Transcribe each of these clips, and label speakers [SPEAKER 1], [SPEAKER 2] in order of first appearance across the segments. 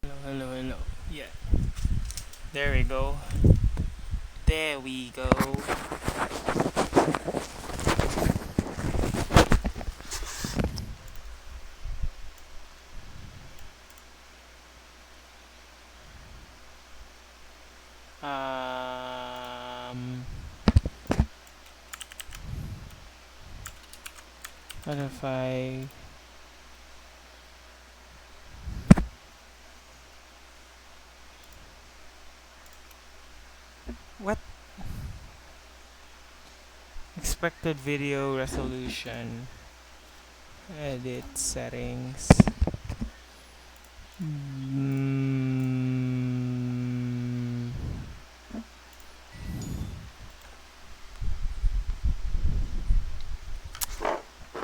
[SPEAKER 1] Hello. Yeah, there we go. There we go. Um, what if I? What? Expected video resolution. Edit settings. Mm.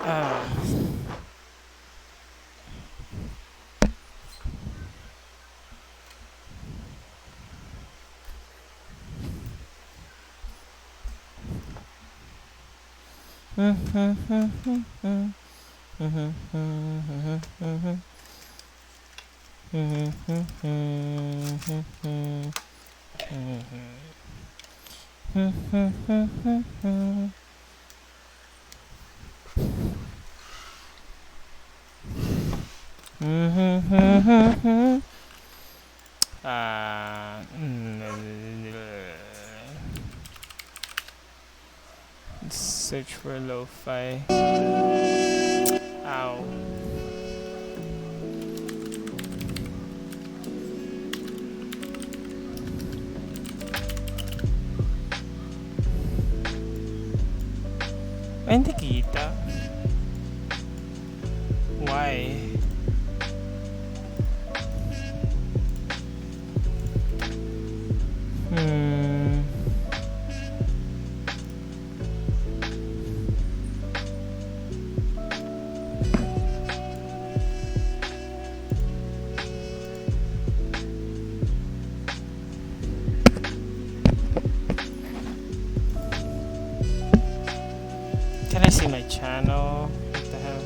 [SPEAKER 1] Ah. Uh, Search for lo-fi. Ow. Ay, hindi kita. Why? Can I see my channel? What the hell?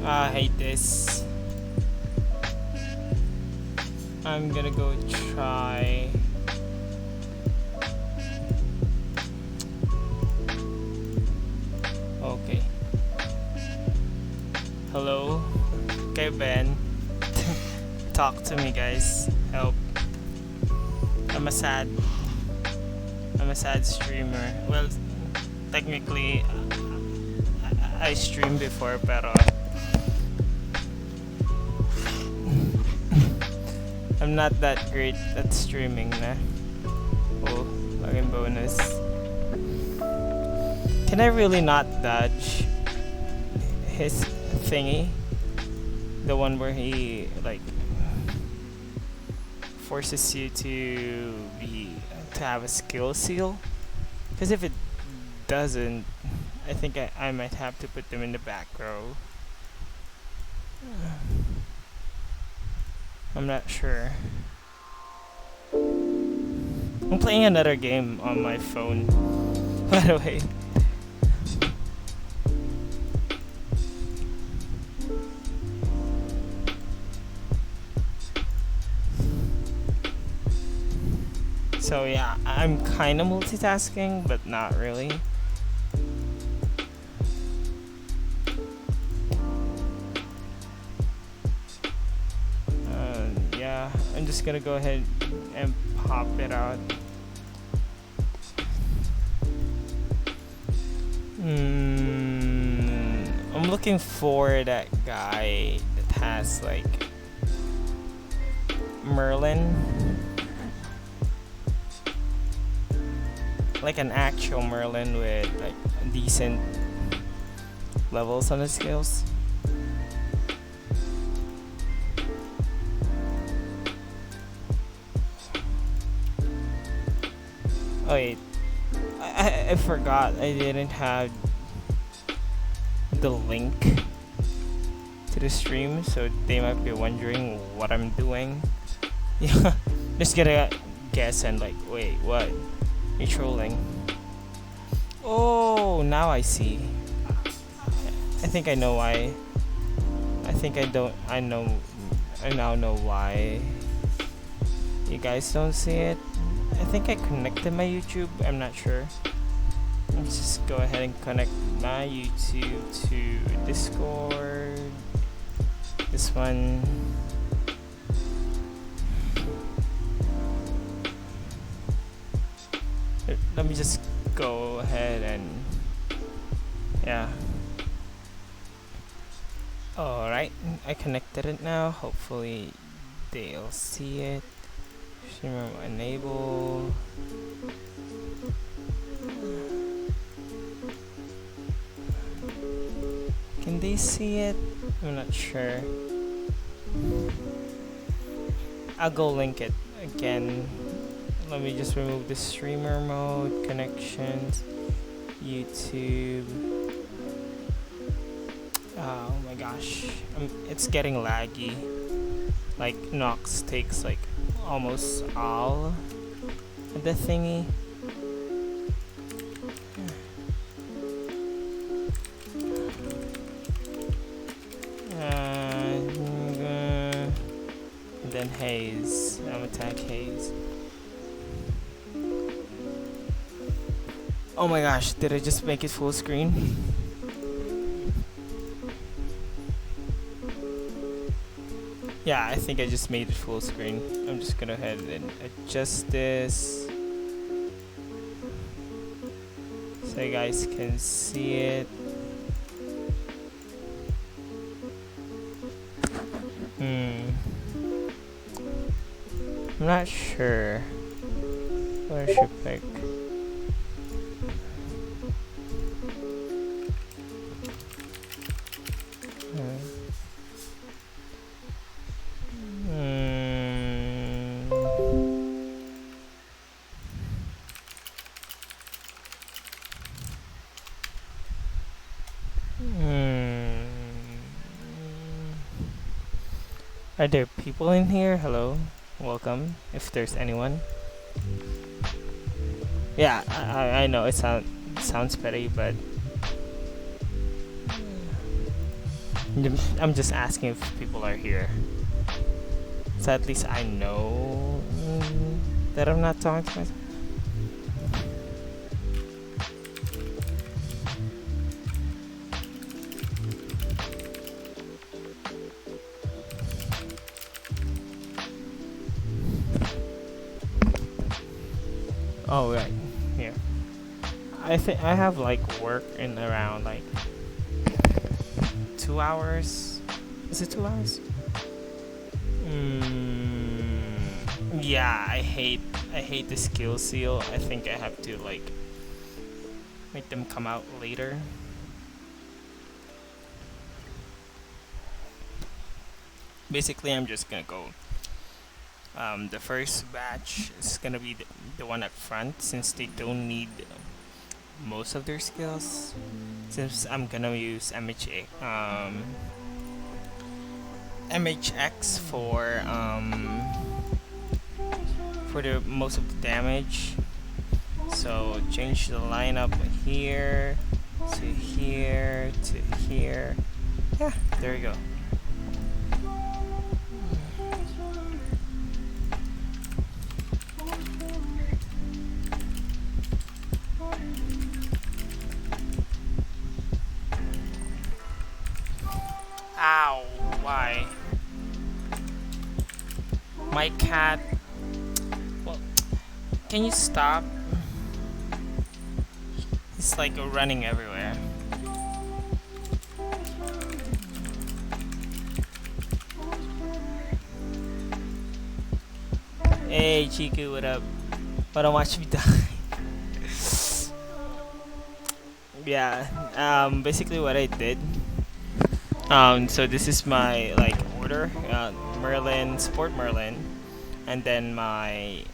[SPEAKER 1] I hate this. I'm gonna go try. Okay. Hello? Okay, Ben. Talk to me, guys. Help. I'm a sad streamer. Well, technically, I streamed before, pero I'm not that great at streaming na. Oh, laking bonus. Can I really not dodge his thingy? The one where he like forces you to have a skill seal? Because if it doesn't, I think I might have to put them in the back row. I'm not sure. I'm playing another game on my phone, by the way. So yeah, I'm kind of multitasking, but not really. Yeah, I'm just gonna go ahead and pop it out. I'm looking for that guy that has like Merlin. Like an actual Merlin with like decent levels on the skills. Oh wait, I forgot I didn't have the link to the stream, so they might be wondering what I'm doing. Yeah, Just gonna guess and like, wait, what? You're trolling. Oh, now I see. I think I know why. I think I don't. I know. I now know why you guys don't see it. I think I connected my YouTube. I'm not sure. Let's just go ahead and connect my YouTube to Discord. This one. Let me just go ahead and yeah. Alright, I connected it now. Hopefully they'll see it. Streamer enable. Can they see it? I'm not sure. I'll go link it again. Let me just remove the streamer mode, connections, YouTube. Oh my gosh, it's getting laggy. Like Nox takes like almost all the thingy. And then Haze. I'm attack Haze. Oh my gosh, did I just make it full screen? Yeah, I think I just made it full screen. I'm just gonna go ahead and adjust this so you guys can see it. I'm not sure what I should pick. Are there people in here? Hello, welcome, if there's anyone. Yeah, I know it sounds petty, but I'm just asking if people are here. So at least I know that I'm not talking to myself. Oh right, here. I think I have like work in around like 2 hours. Is it 2 hours? Yeah, I hate the skill seal. I think I have to like make them come out later. Basically, I'm just gonna go. The first batch is gonna be the one up front, since they don't need most of their skills. Since I'm gonna use MHX for the most of the damage. So change the lineup here to here to here. Yeah, there you go. Ow, why? My cat. Well, can you stop? It's like running everywhere. Hey Chiku, what up? Wanna watch me die? Yeah, basically what I did. So this is my like order, Merlin, support Merlin, and then my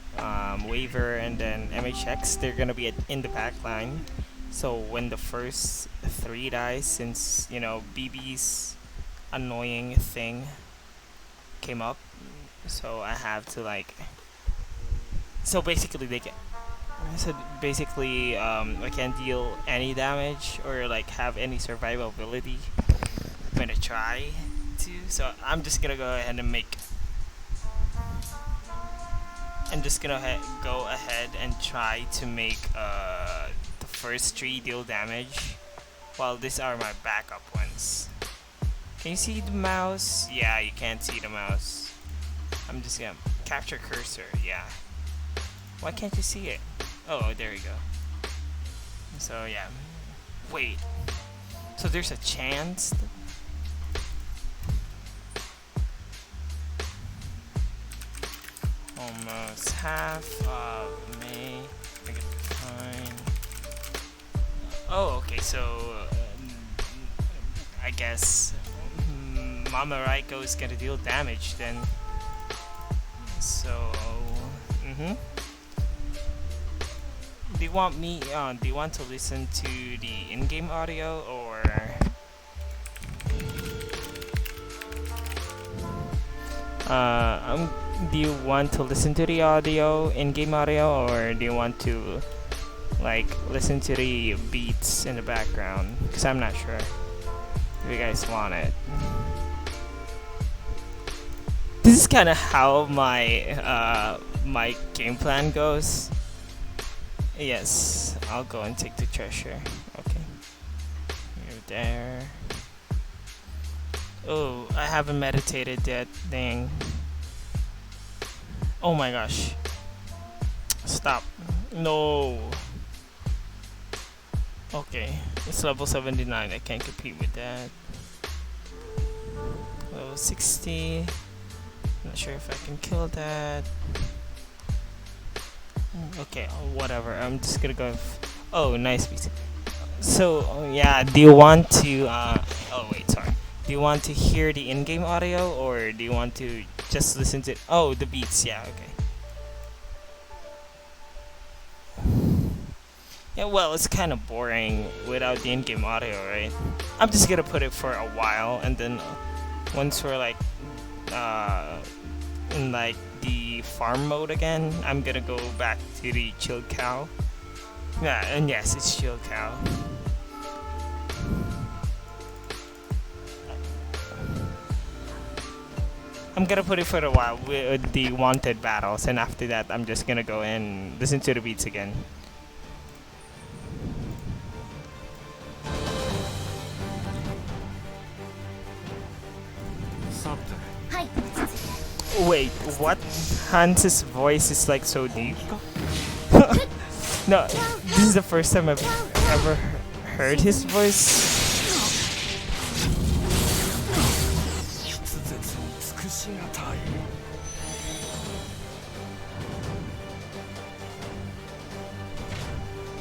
[SPEAKER 1] waiver, and then MHX. They're gonna be in the back line. So when the first 3 dies, since you know BB's annoying thing came up, so I have to like So basically they can. So basically, I can't deal any damage or like have any survivability. I'm gonna try to. So I'm just gonna go ahead and make. I'm just gonna go ahead and try to make the first 3 deal damage, while these are my backup ones. Can you see the mouse? Yeah, you can't see the mouse. I'm just gonna capture cursor. Yeah. Why can't you see it? Oh, there you go. So yeah. Wait. So there's a chance. Almost half of me. I get fine. Oh, okay. So I guess Mama Raiko is gonna deal damage then. So, Do you want me? Do you want to listen to the in-game audio or? Do you want to listen to the audio, in-game audio, or do you want to like listen to the beats in the background? Because I'm not sure if you guys want it. This is kind of how my my game plan goes. Yes, I'll go and take the treasure. Okay, you're there. Oh, I haven't meditated that thing. Oh my gosh! Stop! No. Okay, it's level 79. I can't compete with that. Level 60. Not sure if I can kill that. Okay, whatever. I'm just gonna go. Oh, nice piece. So yeah, do you want to? Oh wait, sorry. Do you want to hear the in-game audio or do you want to just listen to? Oh, the beats. Yeah, okay. Yeah, well, it's kind of boring without the in-game audio, right? I'm just gonna put it for a while, and then once we're like in like the farm mode again, I'm gonna go back to the chill cow. Yeah, and yes, it's chill cow. I'm gonna put it for a while with the wanted battles, and after that, I'm just gonna go and listen to the beats again. Wait, what? Hans's voice is like so deep. No, this is the first time I've ever heard his voice.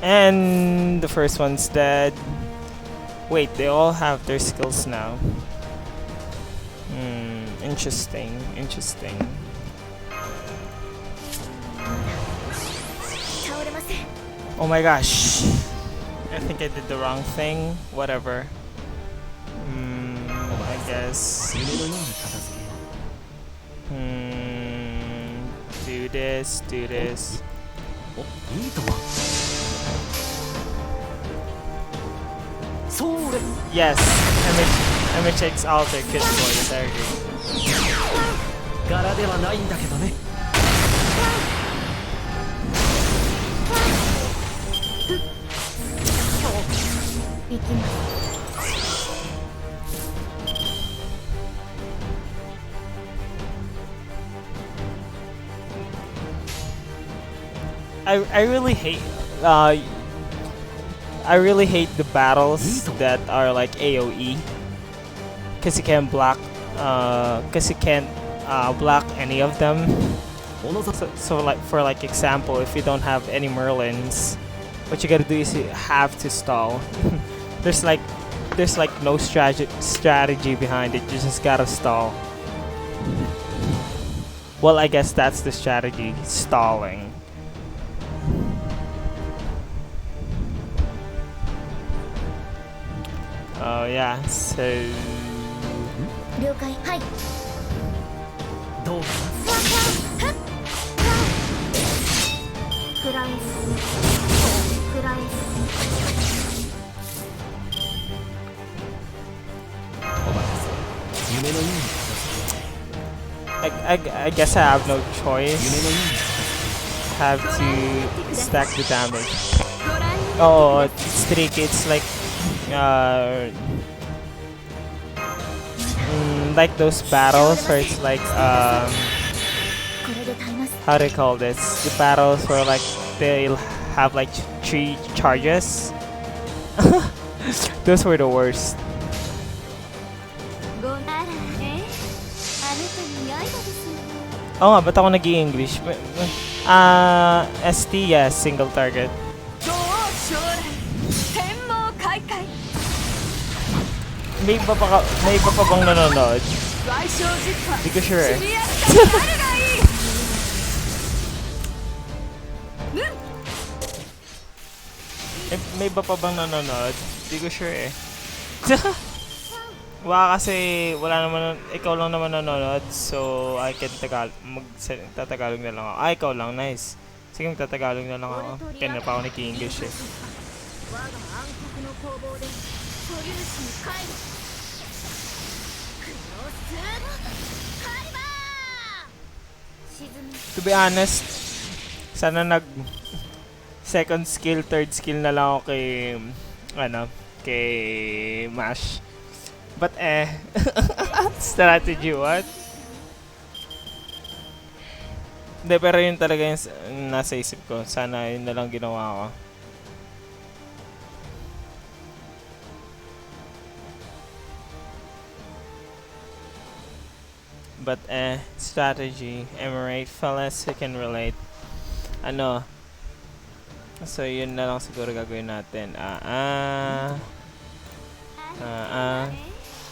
[SPEAKER 1] And the first one's dead. Wait, they all have their skills now. Interesting, interesting. Oh my gosh. I think I did the wrong thing. Whatever. I guess. Do this, do this. Yes, MHX alter kid voice, I agree. I really hate I really hate the battles that are like AoE, cause you can't block block any of them. So like for like example, if you don't have any Merlins, what you gotta do is you have to stall. there's like no strategy behind it. You just gotta stall. Well, I guess that's the strategy, stalling. Oh yeah, so I guess I have no choice. Have to stack the damage. Oh, it's tricky. It's like those battles where it's like how do you call this? The battles where like they'll have like 3 charges. Those were the worst. Oh nga, ba't ako nag-i-English? ST, yes, single target. May iba pa bang nanonood? Hindi ko sure eh. May iba pa bang nanonood? Hindi ko sure eh. Kasi wala naman, ikaw lang naman nanonood, so I can tatagalog na lang ako. Ikaw lang, nice. Sige, magtatagalog na lang ako. Kaya na pa ako nag-English eh. To be honest, sana second skill, third skill na lang ako kay Mash. But strategy what? Hindi, pero yun talaga yung nasa isip ko. Sana yun na lang ginawa ko. But strategy. Am I right, fellas? You can relate. So yun na lang siguro gagawin natin.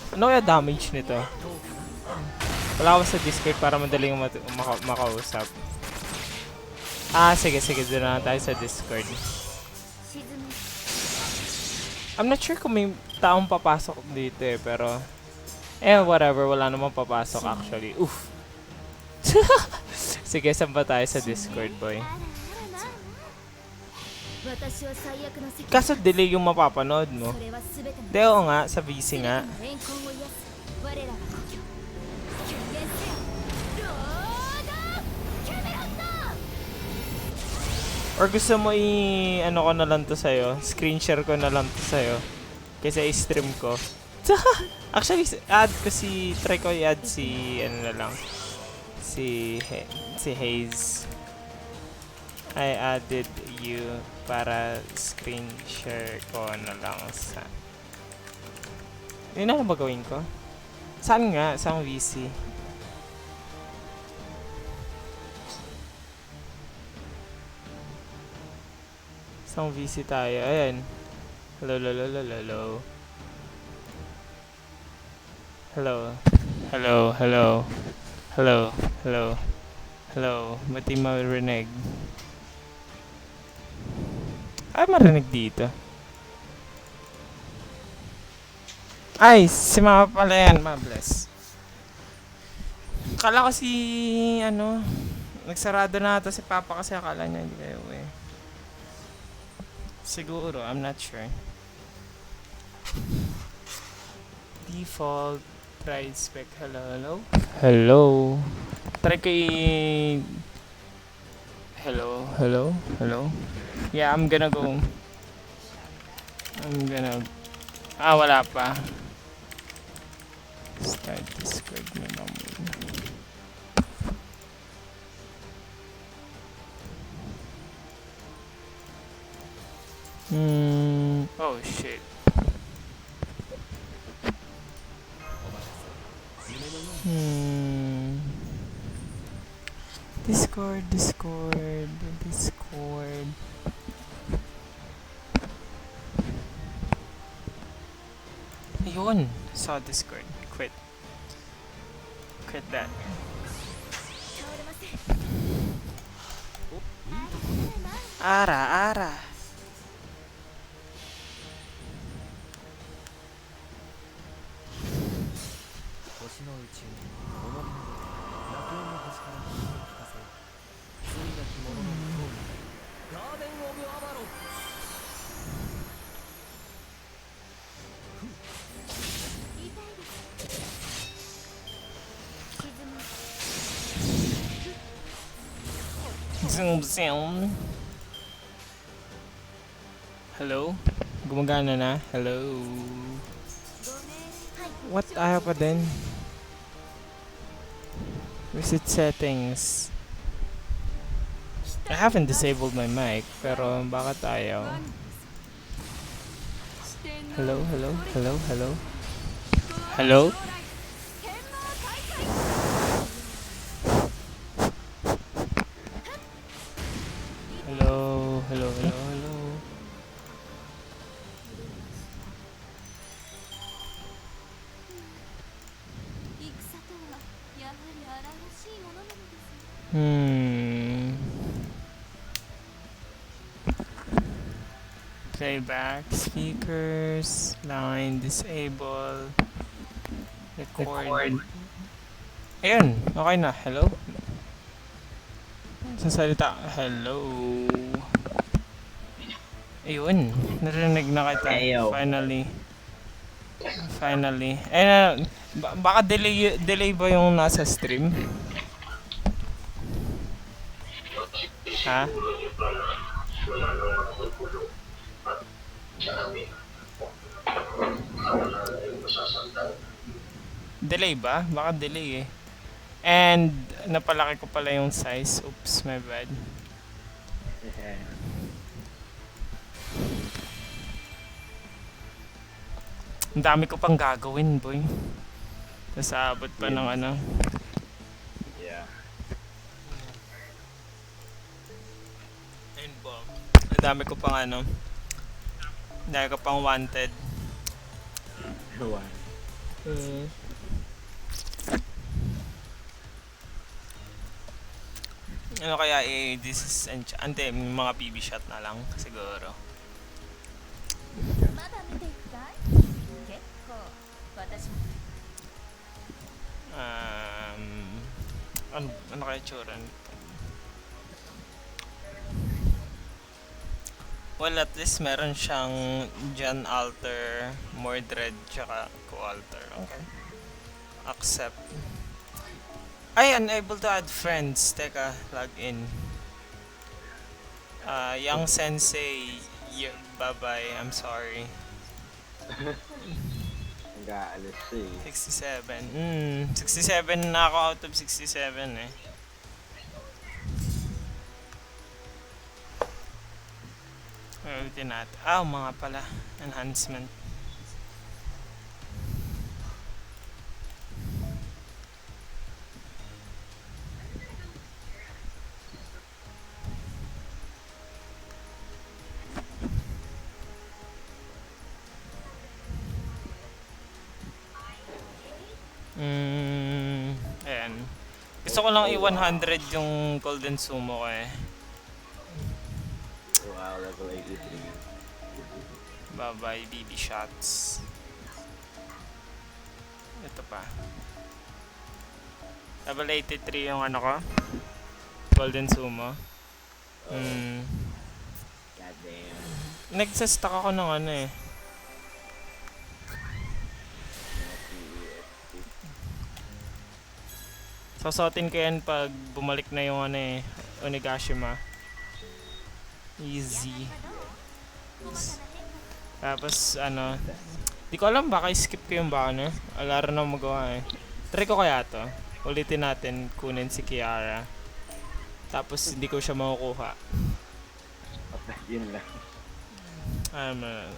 [SPEAKER 1] Ano kaya damage nito? Wala ako sa Discord para madaling makausap. Sige, doon na tayo sa Discord. I'm not sure kung may taong papasok dito eh, pero whatever, wala namang papasok actually. Oof. Sige, saan ba tayo sa Discord, boy? Kaso delay yung mapapanood mo. Oo nga, sa VC nga. Or gusto mo ko na lang to sa'yo, screen share ko na lang to sa'yo, kaysa i-stream ko. Actually, try ko i-add si Hayes. I added you para screen share ko na lang sa... Yun na lang ba gawin ko? Saan nga? Saan VC? Saan VC tayo? Ayan. Hello. Ba't di marinig? Marinig dito. Si Mama pala yan, bless. Akala ko nagsarado na ata si Papa kasi akala niya hindi kayo eh. Siguro, I'm not sure. Default, try spec, hello. Try ko hello. Yeah, I'm gonna wala pa. Start Discord na lang muna. Oh shit. Discord. Ayun, sa Discord. Quit that. Ara. Zoom, zoom. Hello? Gumagana na? Hello? What? Ayaw pa din? Visit settings. I haven't disabled my mic, pero bakit ayaw? Hello, hello, hello, hello? Hello? Hello, hello, hello, hello. Playback, speakers, line, disable, record. Ayun, okay na. Hello? Sasalita. Hello? Ayun, narinig na kita.
[SPEAKER 2] Ayo.
[SPEAKER 1] Finally. Finally. Eh, baka delay ba yung nasa stream? Ha? Delay ba? Baka delay eh. And napalaki ko pala yung size. Oops, my bad. Ang dami ko pang gagawin, boy. Tapos abot pa ng ano.
[SPEAKER 2] Yeah.
[SPEAKER 1] And bomb. Ang dami ko pang ano. Ang dami ko pang wanted. Ano kaya this is ante mga PB shot na lang siguro. Ano kaya tsura nito? Well, at least meron siyang Gen Alter, Mordred, tsaka Co-Alter. Okay. Accept. Ay, unable to add friends. Teka, log in. Young Sensei, bye-bye. I'm sorry.
[SPEAKER 2] Nag-aalis siya eh.
[SPEAKER 1] 67. 67 na ako out of 67 eh. Ulitin natin. Mga pala. Enhancement. Ayan. Gusto ko lang i-100 yung Golden Sumo ko eh.
[SPEAKER 2] Wow, level 83.
[SPEAKER 1] Bye-bye, BB shots. Ito pa. Level 83 yung ano ko. Golden Sumo.
[SPEAKER 2] God damn.
[SPEAKER 1] Nagsastock ako ng ano eh. Sasotin ko yan pag bumalik na yung ano eh, Onigashima. Easy. Tapos ano, di ko alam baka skip ko yung banner. Wala rin akong magawa eh. Try ko kaya to. Ulitin natin kunin si Kiara. Tapos hindi ko siya makukuha.
[SPEAKER 2] Yun lang.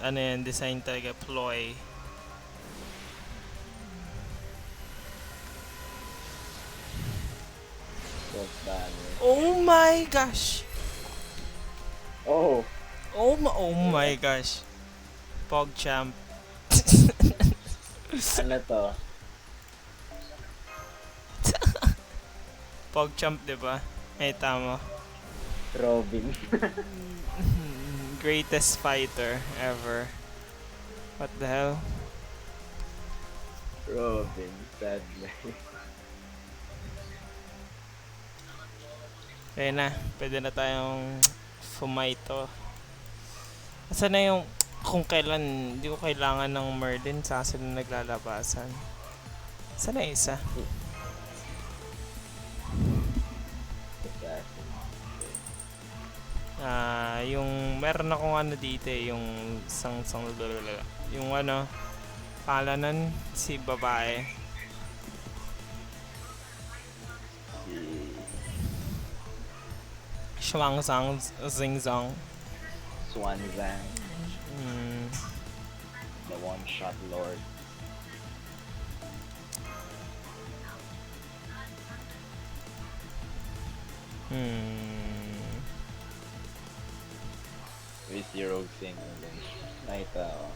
[SPEAKER 1] Ano yan, design talaga, ploy. Oh my gosh!
[SPEAKER 2] Oh
[SPEAKER 1] my gosh. PogChamp.
[SPEAKER 2] Ano to?
[SPEAKER 1] PogChamp, diba? Eh, tama.
[SPEAKER 2] Robin.
[SPEAKER 1] Greatest fighter ever. What the hell?
[SPEAKER 2] Robin, sadly.
[SPEAKER 1] Kaya na, pwede na tayong fumaito. Asan na yung kung kailan hindi ko kailangan ng Merlin sa sila naglalabasan. Saan na isa? Yung meron akong ano dito yung yung ano, palanan si babae.
[SPEAKER 2] Si
[SPEAKER 1] Shuang Zhang Zing Zong.
[SPEAKER 2] Swanzang,
[SPEAKER 1] Hmm.
[SPEAKER 2] the one-shot lord.
[SPEAKER 1] Hmm.
[SPEAKER 2] With si Rogue Sing. Nakita ko.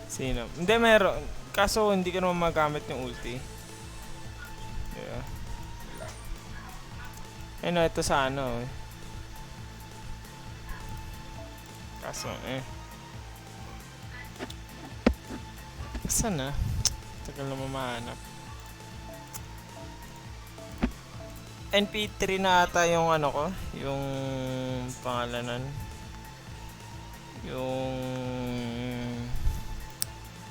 [SPEAKER 1] Sino? Hindi, meron. Kaso hindi ka naman magamit yung ulti. Yeah. Eh no, ito sa ano. Kaso Saan na? Tagal na mahanap. NP3 na ata yung ano ko. Yung pangalanan. Yung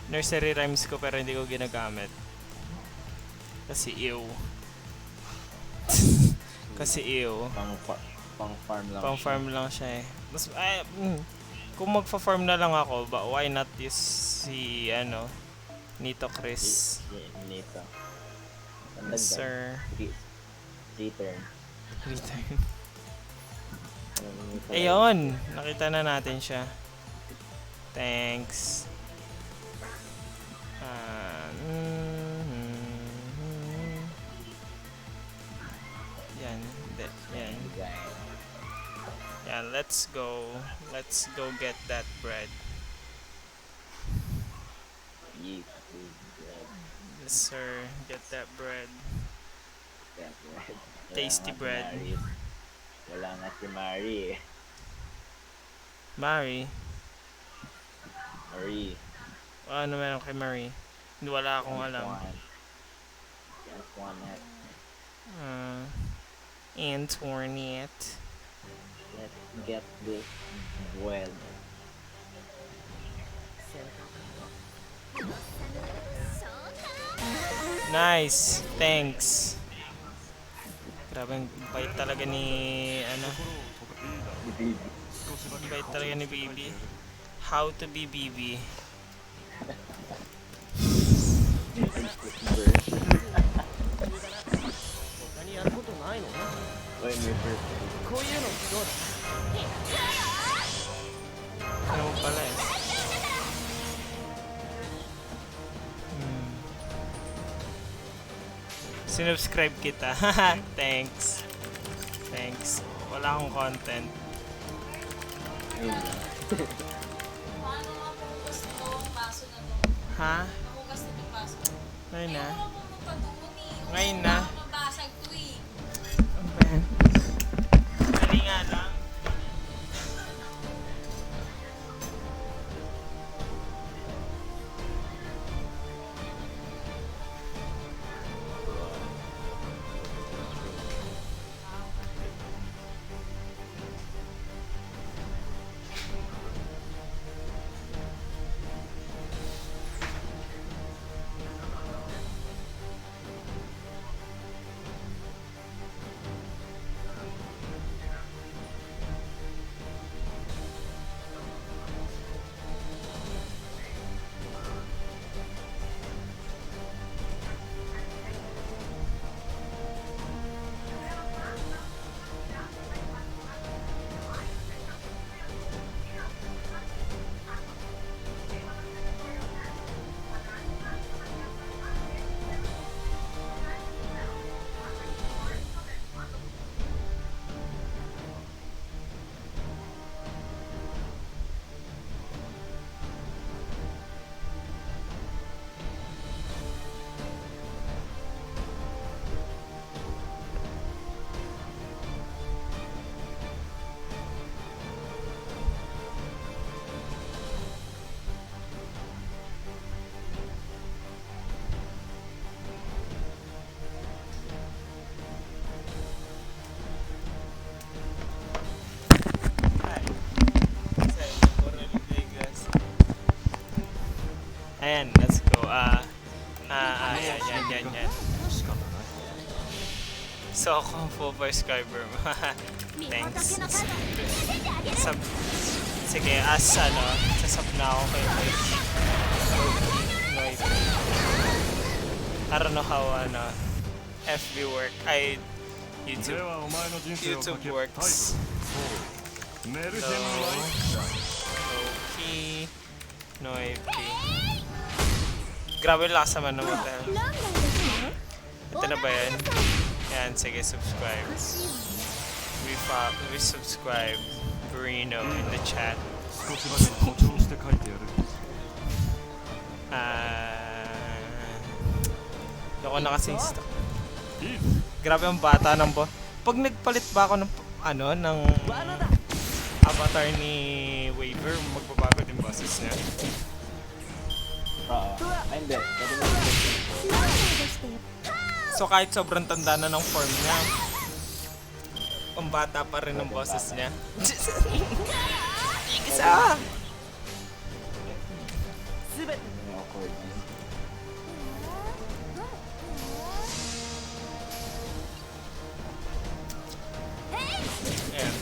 [SPEAKER 1] nursery rhymes ko pero hindi ko ginagamit. Kasi ew. Kasi ew.
[SPEAKER 2] Pang farm lang.
[SPEAKER 1] Pang farm lang siya eh. Mas, kung magfa-farm na lang ako, but why not use si ano, Nito Chris?
[SPEAKER 2] Nito.
[SPEAKER 1] Yes, sir.
[SPEAKER 2] Return.
[SPEAKER 1] Return. Ayun! Nakita na natin siya. Thanks. Yan. Yan. Yan, let's go. Let's go get that bread.
[SPEAKER 2] Yes,
[SPEAKER 1] Yes, sir. Get that bread.
[SPEAKER 2] that bread.
[SPEAKER 1] Tasty bread.
[SPEAKER 2] Wala nga si Mari eh.
[SPEAKER 1] Mari?
[SPEAKER 2] Marie.
[SPEAKER 1] Ano meron kay Marie? Wala akong alam.
[SPEAKER 2] Antoinette.
[SPEAKER 1] Antoinette.
[SPEAKER 2] Let's get this bread.
[SPEAKER 1] Nice. Thanks. Grabe, ang bait talaga ni ano. Ang bait talaga ni Bibi. How to be Bibi.
[SPEAKER 2] When we first
[SPEAKER 1] Ano mo pala eh. Sinubscribe kita. Thanks. Thanks. Wala akong content.
[SPEAKER 3] Paano nga pumugas na ang baso na to?
[SPEAKER 1] Ha?
[SPEAKER 3] Namugas na itong baso.
[SPEAKER 1] Ngayon na?
[SPEAKER 3] Ayaw na pumunta doon eh.
[SPEAKER 1] Ngayon na?
[SPEAKER 3] Baka mabasag to eh.
[SPEAKER 1] Ano ba yan? Dali nga lang. Ayan, let's go. Yan. So, kung full subscriber mo. Thanks. Sub, sige, sasub na ako kay Noisy. I don't know how, FB work, YouTube works. Okay, Noisy. Grabe lakas naman ng hotel. Ito na ba yan? Yan, sige, subscribe. We subscribe Bruno in the chat. Ako na kasi grabe ang bata ng pag nagpalit ba ako ng ng avatar ni Waver, magbabago din boses niya.
[SPEAKER 2] Hindi.
[SPEAKER 1] So kahit sobrang tanda na ng form niya, ang bata pa rin ang boses niya. Isa! Ayan.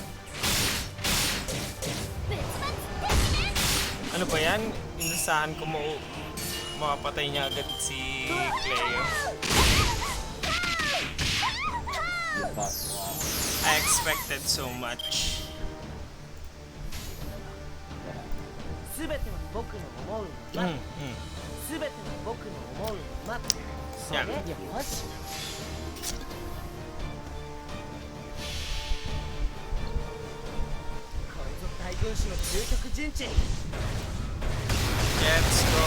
[SPEAKER 1] Ano ba yan? Inasahan ko makapatay niya agad si Cleo. I expected so much. Let's go.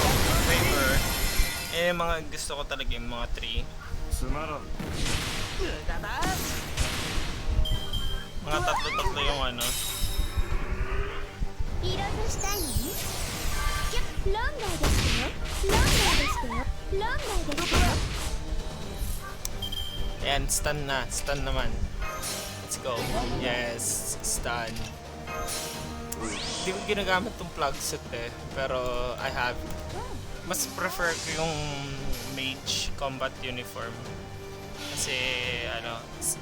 [SPEAKER 1] Favor. Mga gusto ko talaga yung mga 3. Mga tatlo-tatlo yung Ayan, stun na. Stun naman. Let's go. Yes, stun. Hindi ko ginagamit tong plug suit pero I have. Mas prefer ko yung mage combat uniform. Kasi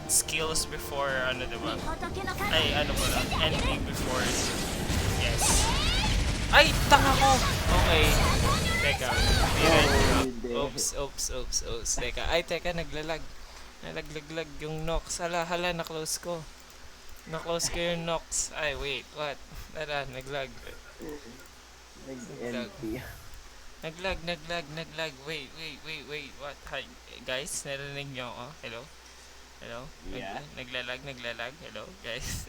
[SPEAKER 1] skills before diba? Ay pala, NP before. Yes. Ay, tanga ko! Okay. Teka. Oops. Teka. Ay, teka, naglalag. Nalaglag yung Nox. Hala, na-close ko. Na-close ko yung Nox. Ay, wait, what? Tara, naglag. Naglag. Wait. What? Hi, guys, narinig niyo ako? Hello?
[SPEAKER 2] Yeah.
[SPEAKER 1] Naglalag. Hello, guys.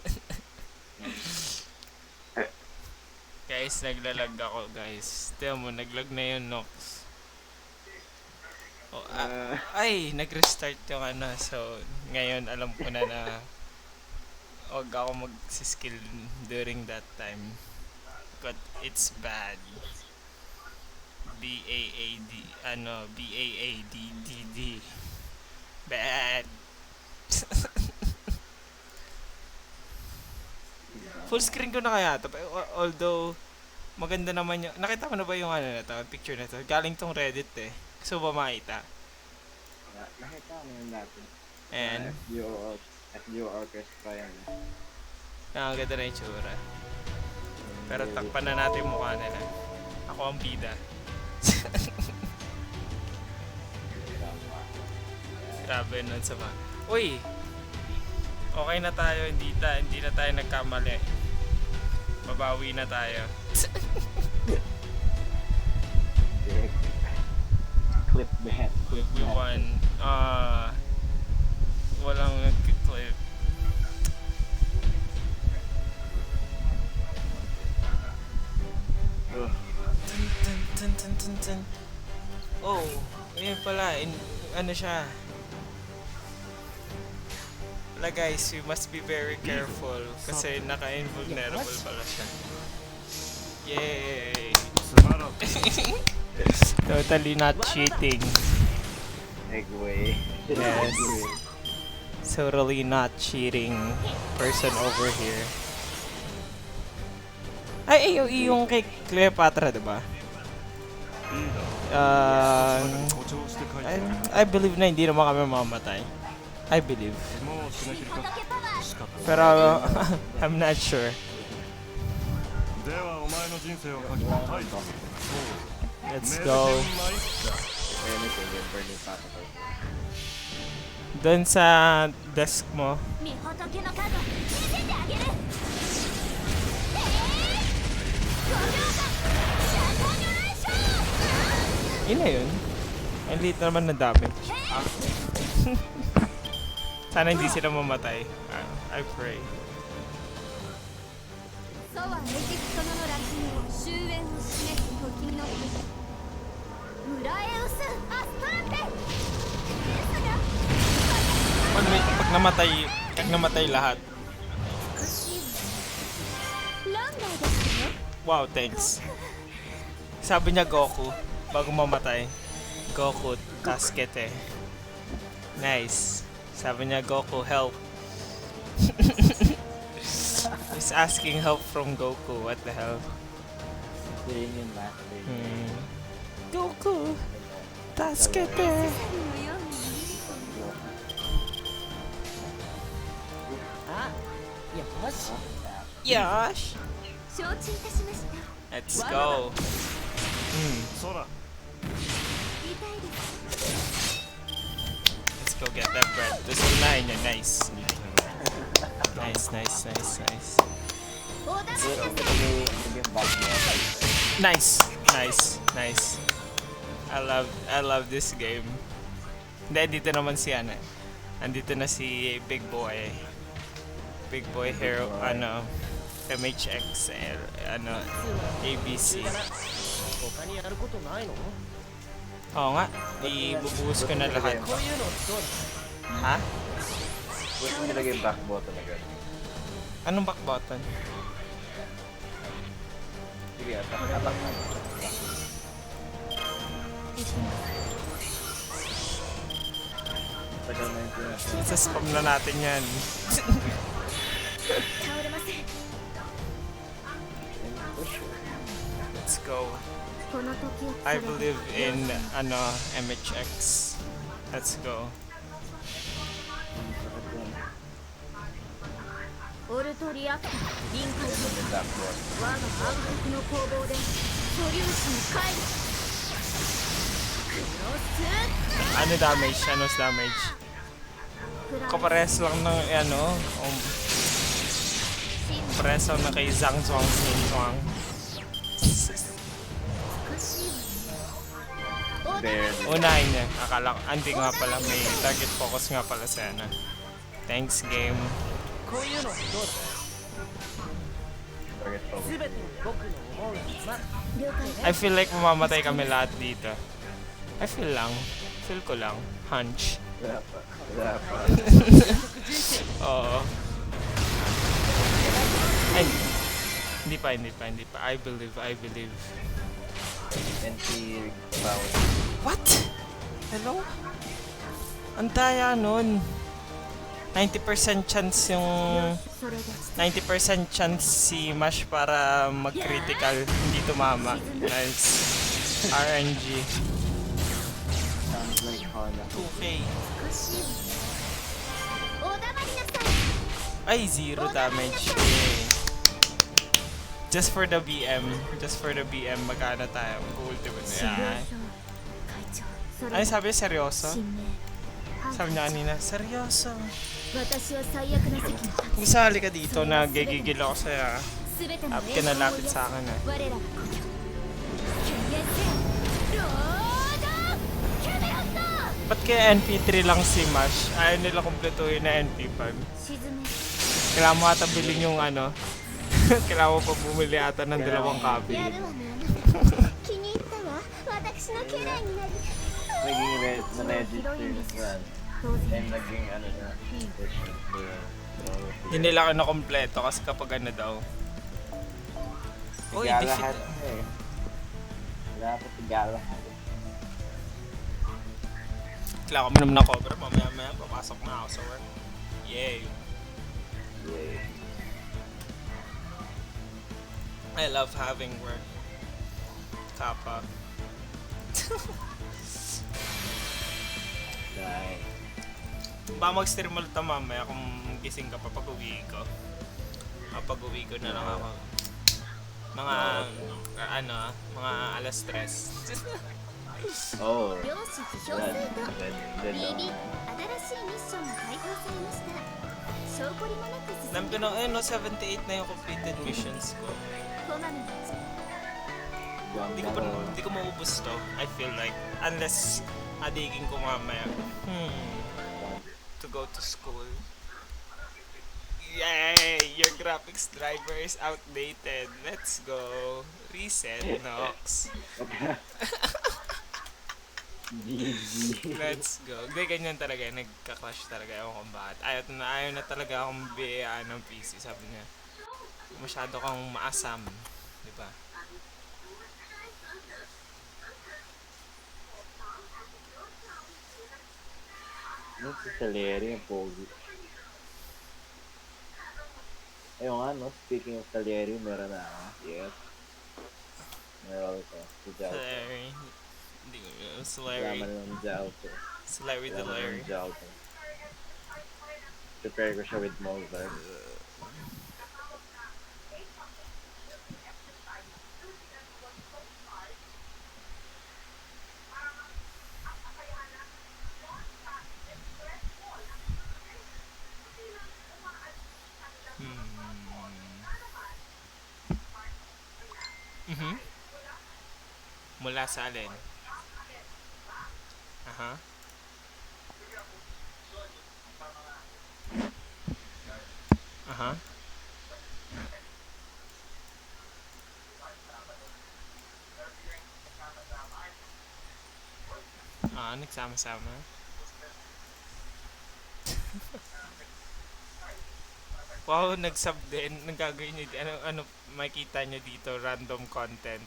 [SPEAKER 1] Guys, naglalag ako, guys. Tiyan mo, naglag na yung Nox. Ay, nag-restart yung So, ngayon, alam ko na huwag ako mag-skill during that time. But it's bad. B-A-A-D. B-A-A-D-D-D. Bad. Full screen ko na kaya ito. Although, maganda naman yung... Nakita mo na ba yung picture na to? Galing tong Reddit Gusto ba makita?
[SPEAKER 2] Nakita mo yun natin.
[SPEAKER 1] And?
[SPEAKER 2] FGO orchestra yan.
[SPEAKER 1] Ang ganda na yung tsura. Pero takpan na natin yung mukha nila. Ako ang bida. Grabe nun sa mga... Uy! Okay na tayo, hindi na tayo nagkamali. Babawi na tayo.
[SPEAKER 2] Clip bet.
[SPEAKER 1] We won. Walang nag-clip. Dun. Oh, ayun pala. Siya. Wala guys, we must be very careful kasi naka-invulnerable pala siya. Yay! Totally not cheating.
[SPEAKER 2] Segway.
[SPEAKER 1] Yes. Totally not cheating person over here. Ay, yung kay Cleopatra, diba? I believe na hindi naman kami mamamatay. I believe.
[SPEAKER 4] もうしなければ仕方ない。
[SPEAKER 1] Pero I'm not sure.
[SPEAKER 4] ではお前の人生をかけたタイトル。
[SPEAKER 1] Let's
[SPEAKER 4] メ
[SPEAKER 1] go.
[SPEAKER 4] デケンマイスター。
[SPEAKER 2] Anything yung burning papatal.
[SPEAKER 1] Doon sa desk mo.
[SPEAKER 3] 御仏の数見せてあげる。
[SPEAKER 1] Yun na yun. Ang liit naman na damage. Ah. Sana hindi sila mamatay. I pray.
[SPEAKER 3] 祖はエジプトの楽園終焉を示す時の裏エウス・アストラペですが
[SPEAKER 1] Pag namatay lahat.
[SPEAKER 3] 少しランダーですよ。
[SPEAKER 1] Wow, thanks. Sabi niya Goku bago mamatay. Goku, Tasukete. Nice. Sabi niya Goku, help. He's asking help from Goku. What the hell?
[SPEAKER 2] Yun yung last day.
[SPEAKER 1] Goku, Tasukete.
[SPEAKER 3] のように
[SPEAKER 1] Yosh.
[SPEAKER 3] 承知いたしました。
[SPEAKER 1] Let's go.
[SPEAKER 4] そら。
[SPEAKER 3] 痛いです。
[SPEAKER 1] Let's go get that bread. This is nine. Nice. Nice, nice, nice, nice.
[SPEAKER 3] 大玉に
[SPEAKER 2] Yung box mo.
[SPEAKER 1] Nice, nice, nice. I love this game. Hindi, dito naman si ano. Andito na si Big Boy. Big Boy Hero, ano, MHX, ano, ABC. Oo nga, ibubuhos ko na lahat. Ha?
[SPEAKER 2] Gusto mo nilagay yung back button agad.
[SPEAKER 1] Anong back button?
[SPEAKER 2] Sige, atak na. Tagal na yung pinasa.
[SPEAKER 1] Isa-spam na natin yan.
[SPEAKER 3] 倒れません。
[SPEAKER 1] Let's go.
[SPEAKER 3] この時を
[SPEAKER 1] I believe in, ano, MHX. Let's go.
[SPEAKER 3] オルトリアクター臨界時
[SPEAKER 2] Yung back button.
[SPEAKER 3] 我が暗黒の攻防で素粒子に帰る。クロ
[SPEAKER 1] Ano damage? Ano's damage?
[SPEAKER 3] スプライ
[SPEAKER 1] Kapares lang ng, ano, kapares lang na kay Zhang Zhuang Xin Zhuang.
[SPEAKER 3] 難しいわね。
[SPEAKER 2] Barely.
[SPEAKER 1] Unahin niya. Akala ko, hindi nga pala, may target focus nga pala sa ano. Thanks, game.
[SPEAKER 2] Target focus.
[SPEAKER 3] 了解。
[SPEAKER 1] I feel like mamamatay kami lahat dito. I feel lang. Feel ko lang. Hunch.
[SPEAKER 2] Wala pa. Wala pa.
[SPEAKER 1] Oo. Ay, hindi pa. I believe.
[SPEAKER 2] NT power.
[SPEAKER 1] What? Hello? Ang daya nun. 90% chance yung...
[SPEAKER 3] それで
[SPEAKER 1] 90% chance si Mash para mag-critical, hindi tumama. Nice. RNG.
[SPEAKER 2] Sounds like Hana.
[SPEAKER 1] 2K.
[SPEAKER 3] 難しいわね。お黙りなさい。
[SPEAKER 1] Ay, 0 damage. Yay. Just for the BM. Magkano tayo? Mag-ultimate.
[SPEAKER 3] 新
[SPEAKER 1] Yeah.
[SPEAKER 3] 会長。それ
[SPEAKER 1] Ay,
[SPEAKER 3] で
[SPEAKER 1] sabi seryoso?
[SPEAKER 3] 新名。
[SPEAKER 1] Sabi niya kanina, seryoso.
[SPEAKER 3] 私は最悪な席に立
[SPEAKER 1] Isali ka dito, nagigigil ako sa'yo.
[SPEAKER 3] つ。すべての
[SPEAKER 1] Up ka na lapit sa akin ah.
[SPEAKER 3] 我らが故郷。権限せよ。ロードキャメロット。
[SPEAKER 1] Ba't kaya NP3 lang si Mash? Ayaw nila kumpletuhin na NP5.
[SPEAKER 3] 沈め。
[SPEAKER 1] Kailangan mo ata bilhin yung ano. Kailangan mo pa bumili ata ng dalawang copy.
[SPEAKER 3] やるわねあなた。気に入ったわ。私の家来になり。
[SPEAKER 2] Naging na-register na.
[SPEAKER 3] 当然
[SPEAKER 2] And naging ano na.
[SPEAKER 1] Hindi nila ako nakompleto kasi kapag ano daw. Uy,
[SPEAKER 2] Tigala
[SPEAKER 1] defeat.
[SPEAKER 2] lahat eh. Wala pa tigala.
[SPEAKER 1] Kailangan ko minum ng cover. Mamaya papasok na ako sa work. Yay.
[SPEAKER 2] Yay.
[SPEAKER 1] I love having work. Kappa.
[SPEAKER 2] Nice.
[SPEAKER 1] Ba mag-stream ulit na mamaya kung gising ka pa pag-uwi ko. Pag-uwi ko na lang ako. Mga, mga alas 3.
[SPEAKER 2] Oh.
[SPEAKER 3] 両士批評
[SPEAKER 2] Dead.
[SPEAKER 3] すると
[SPEAKER 2] Dead
[SPEAKER 3] ビ
[SPEAKER 2] na.
[SPEAKER 3] ビ新しいミッションが解放されました証拠りもなく進
[SPEAKER 1] Alam
[SPEAKER 3] ん
[SPEAKER 1] ko
[SPEAKER 3] で
[SPEAKER 1] na, ayun no, 78 na yung completed missions ko.
[SPEAKER 3] こまめな
[SPEAKER 1] Hindi ko maubos to, I feel like. Unless, adigin ko mamaya. To go to school. Yay! Your graphics driver is outdated. Let's go. Reset, Nox.
[SPEAKER 2] GG.
[SPEAKER 1] Let's go. Hindi, ganyan talaga. Nagka-crash talaga. Ewan kung bakit. Ayaw na talaga akong biyayaan ng PC. Sabi niya, masyado kang maasam. Diba?
[SPEAKER 2] Ano si Salieri yung pogi? Ayun nga, no? Speaking of Salieri, meron na ako. Yes. Meron ko. Si Giao.
[SPEAKER 1] Larry. Hindi ko yun. Si Larry.
[SPEAKER 2] Laman ng Giao to.
[SPEAKER 1] Si Larry the
[SPEAKER 2] Laman
[SPEAKER 1] Larry.
[SPEAKER 2] ng Giao to. Prepare ko siya with Mozart.
[SPEAKER 1] Mula sa alin? Aha. Aha. Nagsama-sama. Wow, nag-sub din. Nagagawin nyo, ano makikita nyo dito, random content.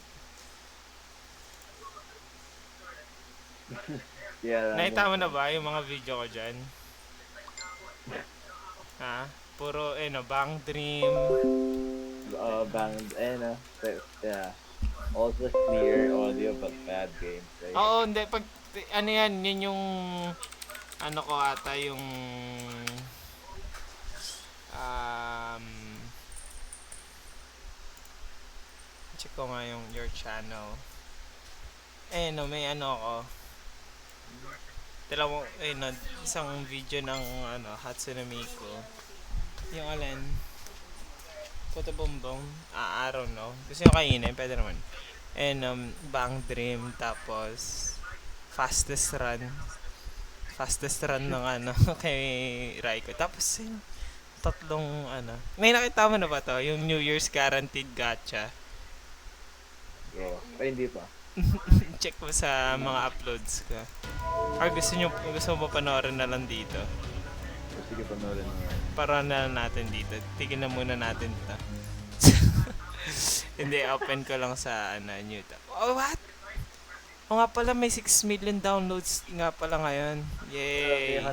[SPEAKER 2] Yeah,
[SPEAKER 1] Nakita mo na ba yung mga video ko dyan? Ha? Puro, Bang Dream.
[SPEAKER 2] Banged, yeah. Also clear audio but bad gameplay.
[SPEAKER 1] Oo, hindi. Pag, yun yung, ko ata yung, check ko nga yung your channel. May ako. Dalawang, isang video ng, Hatsune Miku. Yung alin? Puto Bombong. I don't know. Gusto nyo kainin? Pwede naman. Bang Dream. Tapos, Fastest Run. Fastest Run ng kay Raiko. Tapos, tatlong, May nakita mo na ba to? Yung New Year's Guaranteed Gacha.
[SPEAKER 2] Bro. Ay, hindi pa.
[SPEAKER 1] Check mo sa mga uploads ko. Or gusto mo panoorin na lang dito?
[SPEAKER 2] Sige, panoorin mo.
[SPEAKER 1] Para na lang natin dito. Tignan na muna natin ito. Hindi, open ko lang sa new tab. Oh, what? O nga pala, may 6 million downloads nga pala ngayon. Yay!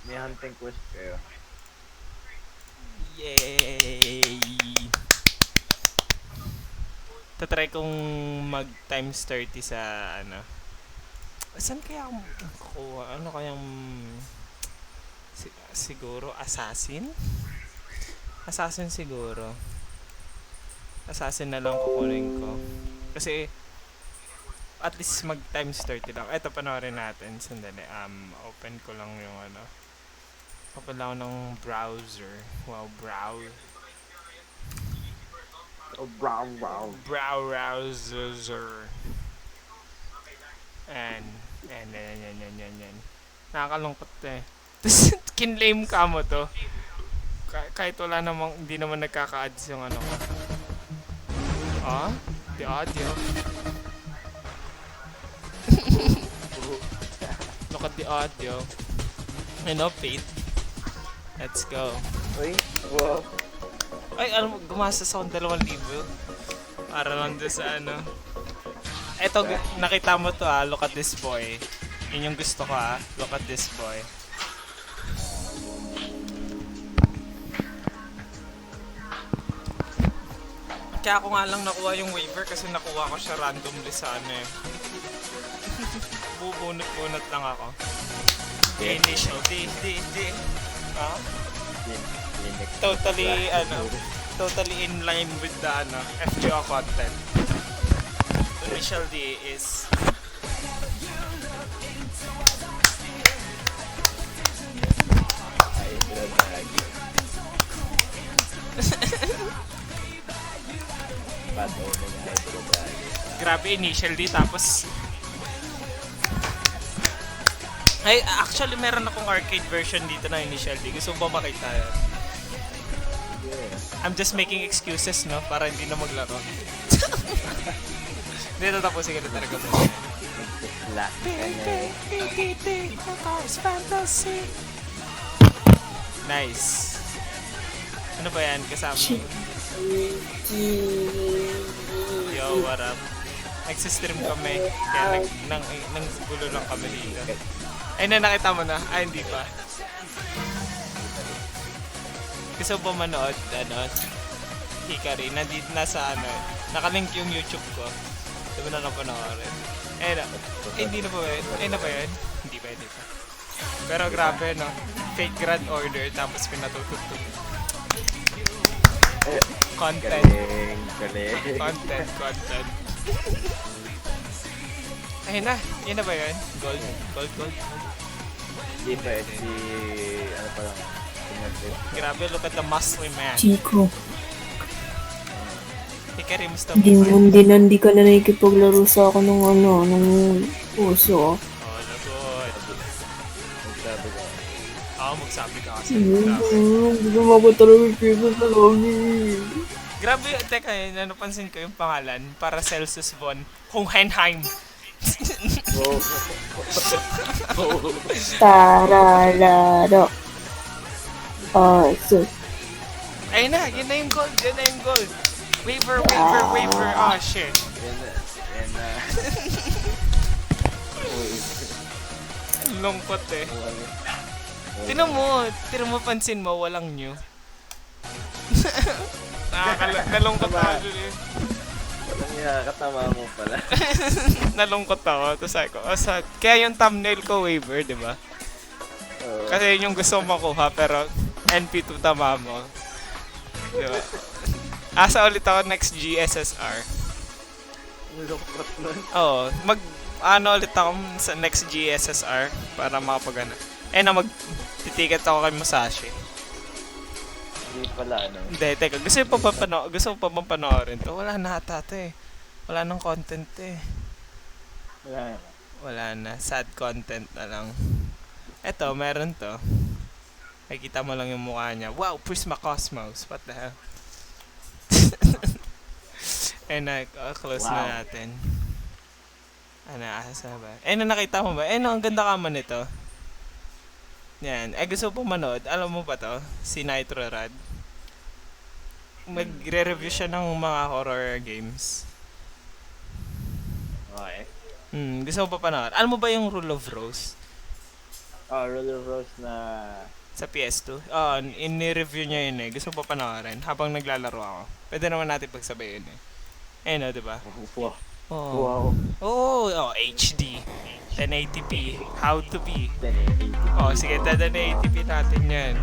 [SPEAKER 2] May hunting quest kayo.
[SPEAKER 1] Yay! Tatry kong mag times 30 sa saan kaya akong kukuha? Ano kayang siguro assassin? Assassin siguro. Assassin na lang kukunin ko. Kasi at least mag times 30 lang. Eto, panoorin natin. Sandali. Open ko lang yung open lang ng browser. Wow, browser.
[SPEAKER 2] Oh, wow.
[SPEAKER 1] Browser. Yan. Nakakalungkot eh. Tapos, kinlame ka mo to. Kahit wala namang, hindi naman nagkaka-ads yung ko. The audio. Look at the audio. Paid. Let's go.
[SPEAKER 2] Uy, wow.
[SPEAKER 1] Ay, gumasa sa 2,000. Para lang doon sa Eto, nakita mo to look at this boy. Yun yung gusto ko look at this boy. Kaya ako nga lang nakuha yung waiver kasi nakuha ko siya randomly sa Bubunot-bunot lang ako. Initial D. Ah?
[SPEAKER 2] Linux.
[SPEAKER 1] Totally, totally in line with the, FGO content. Initial D is...
[SPEAKER 2] Ay, lagi. Pato na niya, lagi.
[SPEAKER 1] Grabe, initial D, tapos... Ay, actually, meron akong arcade version dito na initial D. Gusto mo ba makita yan?
[SPEAKER 2] Yeah.
[SPEAKER 1] I'm just making excuses, no? Para hindi na maglaro. Dito tapusin ka na talaga mo.
[SPEAKER 2] Lahat ka niya.
[SPEAKER 1] Fantasy. Nice. Ano ba yan? Kasama mo? Yo, what up? Nagsistream kami. Kaya nanggulo lang kami dito. Ay, nakita mo na? Ay, hindi pa. Gusto ba manood? Hikari. Nandito nasa nakalink yung YouTube ko. Diba na napanoorin? Hindi na ba yun? Na ba yun? Hindi pa yun. Pero grabe, no? Fake Grand Order, tapos pinatutugtog. Content.
[SPEAKER 2] Galing.
[SPEAKER 1] Content. Ayun na. Yun na ba yun? Gold.
[SPEAKER 2] Hindi pa si... ano pa lang.
[SPEAKER 1] Grabe, look at the muscle man.
[SPEAKER 5] Chico,
[SPEAKER 1] Hikari, musta mo?
[SPEAKER 5] hindi ka na nakikipaglaro sa akin ng puso.
[SPEAKER 1] Oh, lagot.
[SPEAKER 2] Magsabi ko.
[SPEAKER 1] Magsabi ka kasi.
[SPEAKER 5] Hindi mo ba talaga pisa sa lobby?
[SPEAKER 1] Grabe, teka, napansin ko yung pangalan. Paracelsus von Hohenheim.
[SPEAKER 5] Tarararo. So,
[SPEAKER 1] Ayun na, yun na yung gold. Waver. Oh, shit.
[SPEAKER 2] Yan na.
[SPEAKER 1] Lungkot eh. Tinan mo, pansin mo, walang new. Nalungkot ako dun eh.
[SPEAKER 2] Katama mo pala.
[SPEAKER 1] Nalungkot ako. Tapos sabi ko, kaya yung thumbnail ko waiver, di ba? Kasi yun yung gusto ko makuha, pero NP2 tama mo. Di ba? Asa ulit ako next GSSR.
[SPEAKER 2] Lungkot nun.
[SPEAKER 1] Oo, ulit ako sa next GSSR para makapagana. Magtitiket ako kay Musashi.
[SPEAKER 2] Hindi pala,
[SPEAKER 1] Hindi, teka, gusto ko pa bang panoorin to? Wala na ata to eh. Wala nang content eh. Wala na, sad content na lang. Eto, meron to. Nakikita mo lang yung mukha niya. Wow, Prisma Cosmos. What the hell? Close
[SPEAKER 2] Wow.
[SPEAKER 1] na natin. Asa ba? Nakita mo ba? Ang ganda ka man nito. Yan. Gusto ko manood. Alam mo ba to? Si Nitro Rad. Magre-review siya ng mga horror games.
[SPEAKER 2] Okay.
[SPEAKER 1] Gusto ko pa panood. Alam mo ba yung Rule of Rose?
[SPEAKER 2] Roller Rose na...
[SPEAKER 1] Sa PS2? In-review niya yun eh. Gusto ko pa panoorin habang naglalaro ako. Pwede naman natin pagsabayin eh. Diba?
[SPEAKER 2] Wow.
[SPEAKER 1] HD. 1080p. How to be.
[SPEAKER 2] 1080.
[SPEAKER 1] Sige, 1080p natin yan.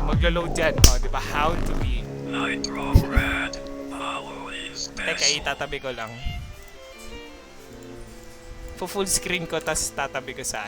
[SPEAKER 1] Maglo-load dyan. Diba? How to be. Teka, itatabi ko lang. Full screen ko, tas tatabi ko sa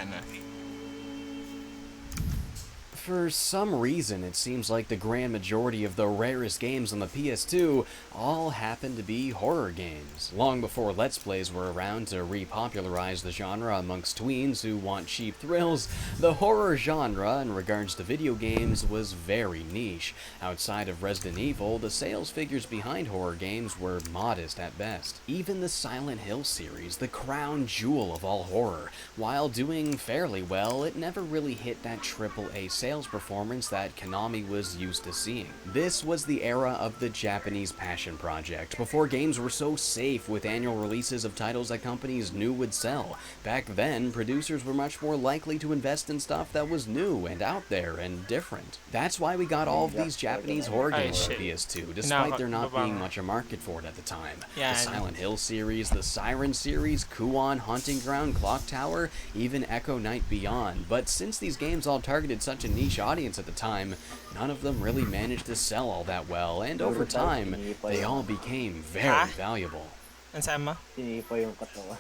[SPEAKER 6] For some reason, it seems like the grand majority of the rarest games on the PS2 all happen to be horror games. Long before Let's Plays were around to repopularize the genre amongst tweens who want cheap thrills, the horror genre in regards to video games was very niche. Outside of Resident Evil, the sales figures behind horror games were modest at best. Even the Silent Hill series, the crown jewel of all horror, while doing fairly well, it never really hit that AAA sales sales performance that Konami was used to seeing. This was the era of the Japanese passion project, before games were so safe with annual releases of titles that companies knew would sell. Back then, producers were much more likely to invest in stuff that was new and out there and different. That's why we got all of these Japanese horror games on PS2, despite there not being much a market for it at the time.
[SPEAKER 1] Yeah,
[SPEAKER 6] The Silent Hill series, the Siren series, Kuon, Hunting Ground, Clock Tower, even Echo Night Beyond. But since these games all targeted such a niche audience at the time, none of them really managed to sell all that well, and over time, they all became very valuable.
[SPEAKER 1] Ang sama?
[SPEAKER 2] Sinipa yung katawan.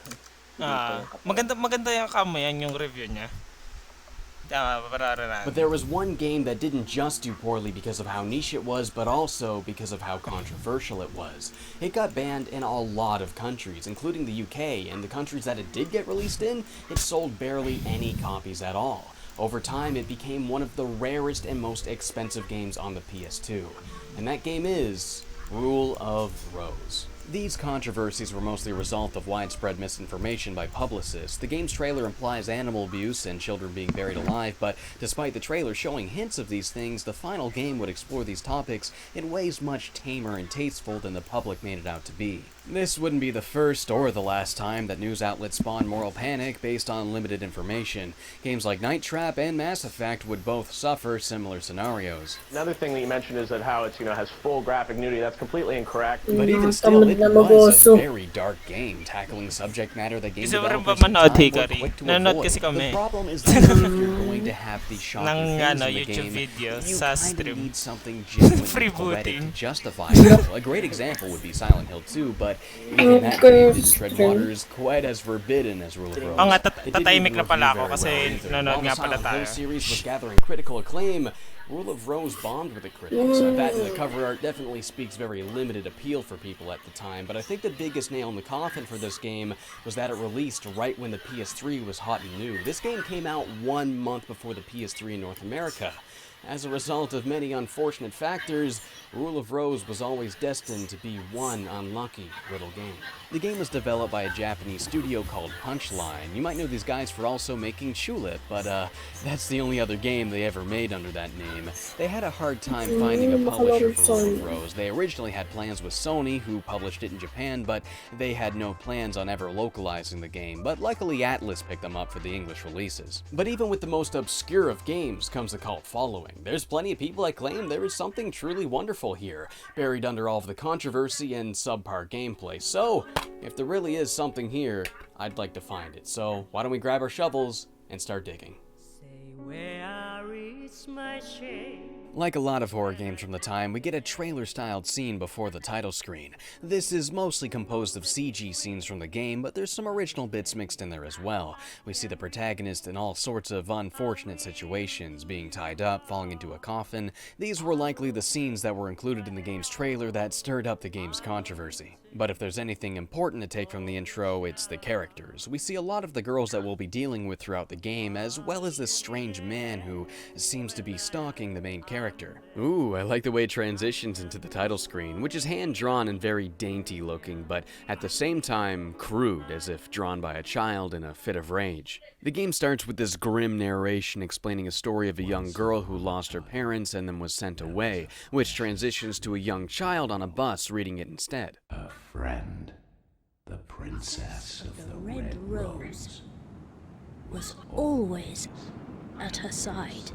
[SPEAKER 1] Maganda yung kamo yan, yung review niya.
[SPEAKER 6] But there was one game that didn't just do poorly because of how niche it was, but also because of how controversial it was. It got banned in a lot of countries, including the UK, and the countries that it did get released in, it sold barely any copies at all. Over time, it became one of the rarest and most expensive games on the PS2. And that game is Rule of Rose. These controversies were mostly a result of widespread misinformation by publicists. The game's trailer implies animal abuse and children being buried alive, but despite the trailer showing hints of these things, the final game would explore these topics in ways much tamer and tasteful than the public made it out to be. This wouldn't be the first or the last time that news outlets spawned moral panic based on limited information. Games like Night Trap and Mass Effect would both suffer similar scenarios.
[SPEAKER 7] Another thing that you mentioned is that how it's, has full graphic nudity. That's completely incorrect.
[SPEAKER 6] But even still, it was a very dark game, tackling subject matter that game developers at the time were quick to avoid. The problem is that if you're going to have these shocking things in the game, you kind of need something genuinely poetic to justify it. A great example would be Silent Hill 2, but even that game didn't tread waters quite as forbidden as Rule of Rose.
[SPEAKER 1] Oo nga, tatahimik na pala ako kasi nanonood nga pala
[SPEAKER 6] tayo. While the Silent Hill series was gathering critical acclaim, Rule of Rose bombed with the critics. That and the cover art definitely speaks very limited appeal for people at the time, but I think the biggest nail in the coffin for this game was that it released right when the PS3 was hot and new. This game came out 1 month before the PS3 in North America. As a result of many unfortunate factors, Rule of Rose was always destined to be one unlucky little game. The game was developed by a Japanese studio called Punchline. You might know these guys for also making Tulip, but that's the only other game they ever made under that name. They had a hard time finding a publisher for Rule of Rose. They originally had plans with Sony, who published it in Japan, but they had no plans on ever localizing the game. But luckily Atlas picked them up for the English releases. But even with the most obscure of games comes a cult following. There's plenty of people that claim there is something truly wonderful here, buried under all of the controversy and subpar gameplay. So, if there really is something here, I'd like to find it. So, why don't we grab our shovels and start digging? Like a lot of horror games from the time, we get a trailer-styled scene before the title screen. This is mostly composed of CG scenes from the game, but there's some original bits mixed in there as well. We see the protagonist in all sorts of unfortunate situations, being tied up, falling into a coffin. These were likely the scenes that were included in the game's trailer that stirred up the game's controversy. But if there's anything important to take from the intro, it's the characters. We see a lot of the girls that we'll be dealing with throughout the game, as well as this strange man who seems to be stalking the main character. Ooh, I like the way it transitions into the title screen, which is hand-drawn and very dainty looking, but at the same time crude, as if drawn by a child in a fit of rage. The game starts with this grim narration explaining a story of a young girl who lost her parents and then was sent away, which transitions to a young child on a bus reading it instead.
[SPEAKER 8] Her friend, the princess of the Red Rose, was always at her side.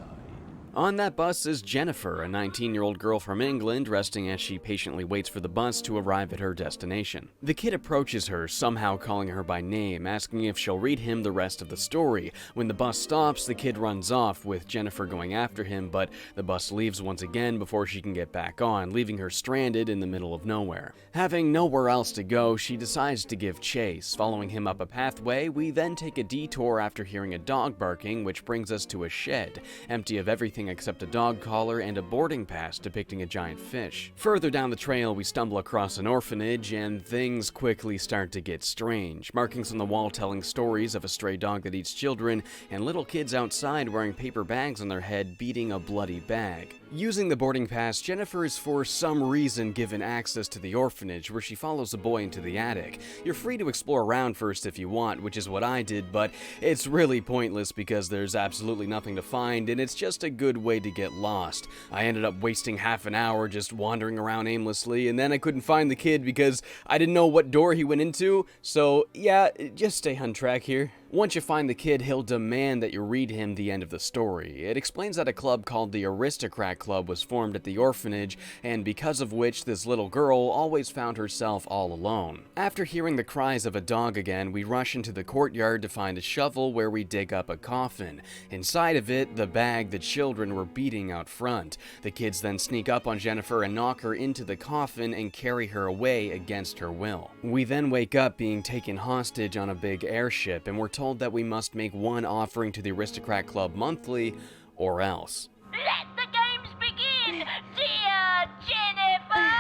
[SPEAKER 6] On that bus is Jennifer, a 19-year-old girl from England, resting as she patiently waits for the bus to arrive at her destination. The kid approaches her, somehow calling her by name, asking if she'll read him the rest of the story. When the bus stops, the kid runs off, with Jennifer going after him, but the bus leaves once again before she can get back on, leaving her stranded in the middle of nowhere. Having nowhere else to go, she decides to give chase. Following him up a pathway, we then take a detour after hearing a dog barking, which brings us to a shed, empty of everything except a dog collar and a boarding pass depicting a giant fish. Further down the trail, we stumble across an orphanage, and things quickly start to get strange. Markings on the wall telling stories of a stray dog that eats children, and little kids outside wearing paper bags on their head beating a bloody bag. Using the boarding pass, Jennifer is for some reason given access to the orphanage, where she follows a boy into the attic. You're free to explore around first if you want, which is what I did, but it's really pointless because there's absolutely nothing to find, and it's just a good good way to get lost. I ended up wasting half an hour just wandering around aimlessly, and then I couldn't find the kid because I didn't know what door he went into, so yeah, just stay on track here. Once you find the kid, he'll demand that you read him the end of the story. It explains that a club called the Aristocrat Club was formed at the orphanage, and because of which this little girl always found herself all alone. After hearing the cries of a dog again, we rush into the courtyard to find a shovel where we dig up a coffin. Inside of it, the bag the children were beating out front. The kids then sneak up on Jennifer and knock her into the coffin and carry her away against her will. We then wake up being taken hostage on a big airship, and we're told that we must make one offering to the Aristocrat Club monthly, or else.
[SPEAKER 3] Let the games begin, dear Jennifer!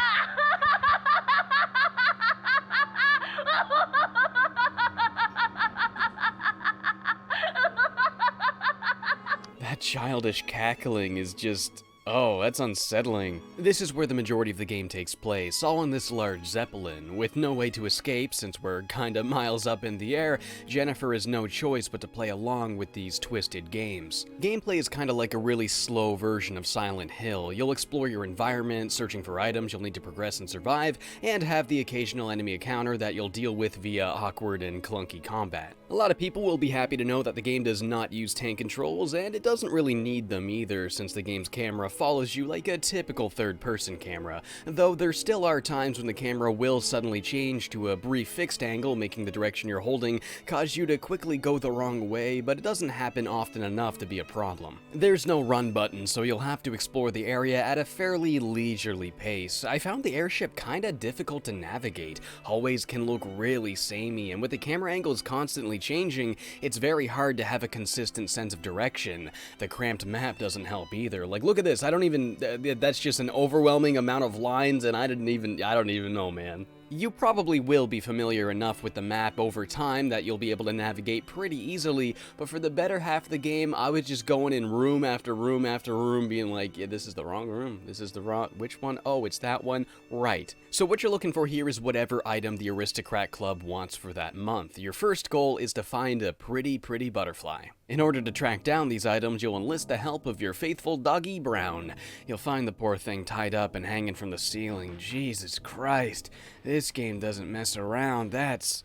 [SPEAKER 6] That childish cackling is just... oh, that's unsettling. This is where the majority of the game takes place, all in this large Zeppelin. With no way to escape, since we're kinda miles up in the air, Jennifer has no choice but to play along with these twisted games. Gameplay is kinda like a really slow version of Silent Hill. You'll explore your environment, searching for items you'll need to progress and survive, and have the occasional enemy encounter that you'll deal with via awkward and clunky combat. A lot of people will be happy to know that the game does not use tank controls, and it doesn't really need them either, since the game's camera follows you like a typical third-person camera, though there still are times when the camera will suddenly change to a brief fixed angle, making the direction you're holding cause you to quickly go the wrong way, but it doesn't happen often enough to be a problem. There's no run button, so you'll have to explore the area at a fairly leisurely pace. I found the airship kinda difficult to navigate. Hallways can look really samey, and with the camera angles constantly changing, it's very hard to have a consistent sense of direction. The cramped map doesn't help either. Like, look at this, I don't even, that's just an overwhelming amount of lines, and I don't even know, man. You probably will be familiar enough with the map over time that you'll be able to navigate pretty easily, but for the better half of the game, I was just going in room after room after room being like, yeah, this is the wrong room, this is the wrong, which one? Oh, it's that one, right. So what you're looking for here is whatever item the Aristocrat Club wants for that month. Your first goal is to find a pretty butterfly. In order to track down these items, you'll enlist the help of your faithful doggy Brown. You'll find the poor thing tied up and hanging from the ceiling. Jesus Christ, this game doesn't mess around. That's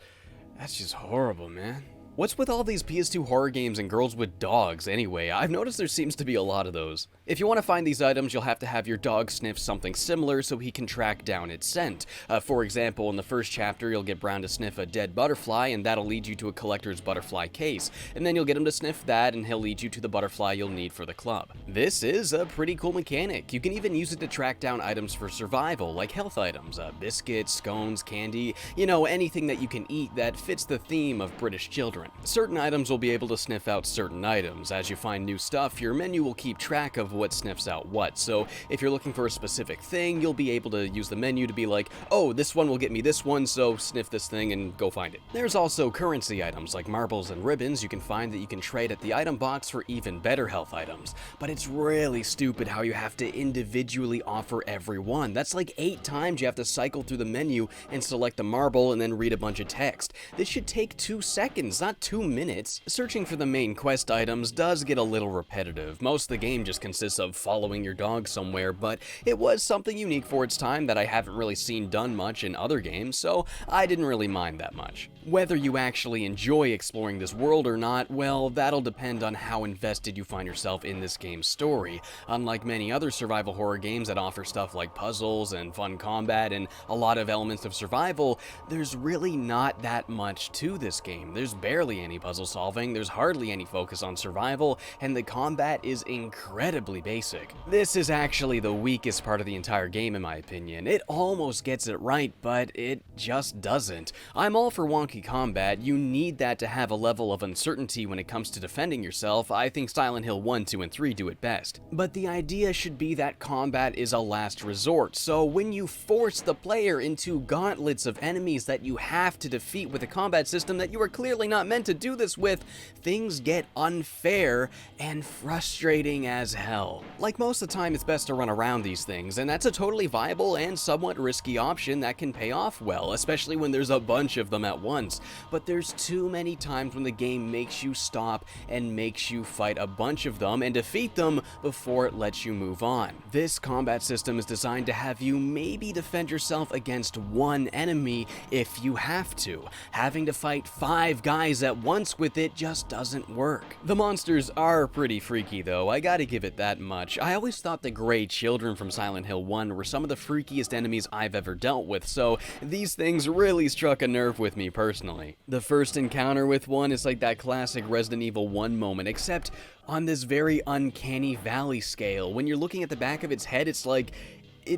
[SPEAKER 6] just horrible, man. What's with all these PS2 horror games and girls with dogs anyway? I've noticed there seems to be a lot of those. If you want to find these items, you'll have to have your dog sniff something similar so he can track down its scent. For example, in the first chapter, you'll get Brown to sniff a dead butterfly, and that'll lead you to a collector's butterfly case. And then you'll get him to sniff that, and he'll lead you to the butterfly you'll need for the club. This is a pretty cool mechanic. You can even use it to track down items for survival, like health items, biscuits, scones, candy, you know, anything that you can eat that fits the theme of British children. Certain items will be able to sniff out certain items. As you find new stuff, your menu will keep track of what sniffs out what. So if you're looking for a specific thing, you'll be able to use the menu to be like, oh, this one will get me this one, so sniff this thing and go find it. There's also currency items like marbles and ribbons you can find that you can trade at the item box for even better health items. But it's really stupid how you have to individually offer every one. That's like 8 times you have to cycle through the menu and select the marble and then read a bunch of text. This should take 2 seconds, not 2 minutes. Searching for the main quest items does get a little repetitive. Most of the game just consists of following your dog somewhere, but it was something unique for its time that I haven't really seen done much in other games, so I didn't really mind that much. Whether you actually enjoy exploring this world or not, well, that'll depend on how invested you find yourself in this game's story. Unlike many other survival horror games that offer stuff like puzzles and fun combat and a lot of elements of survival, there's really not that much to this game. There's barely any puzzle solving, there's hardly any focus on survival, and the combat is incredibly basic. This is actually the weakest part of the entire game in my opinion. It almost gets it right, but it just doesn't. I'm all for wonky combat. You need that to have a level of uncertainty when it comes to defending yourself. I think Silent Hill 1, 2, and 3 do it best. But the idea should be that combat is a last resort, so when you force the player into gauntlets of enemies that you have to defeat with a combat system that you are clearly not meant to do this with, things get unfair and frustrating as hell. Like most of the time, it's best to run around these things, and that's a totally viable and somewhat risky option that can pay off well, especially when there's a bunch of them at once. once, but there's too many times when the game makes you stop and makes you fight a bunch of them and defeat them before it lets you move on. This combat system is designed to have you maybe defend yourself against one enemy if you have to. Having to fight 5 guys at once with it just doesn't work. The monsters are pretty freaky though, I gotta give it that much. I always thought the Grey Children from Silent Hill 1 were some of the freakiest enemies I've ever dealt with, so these things really struck a nerve with me personally. The first encounter with one is like that classic Resident Evil 1 moment, except on this very uncanny valley scale. When you're looking at the back of its head, it's like,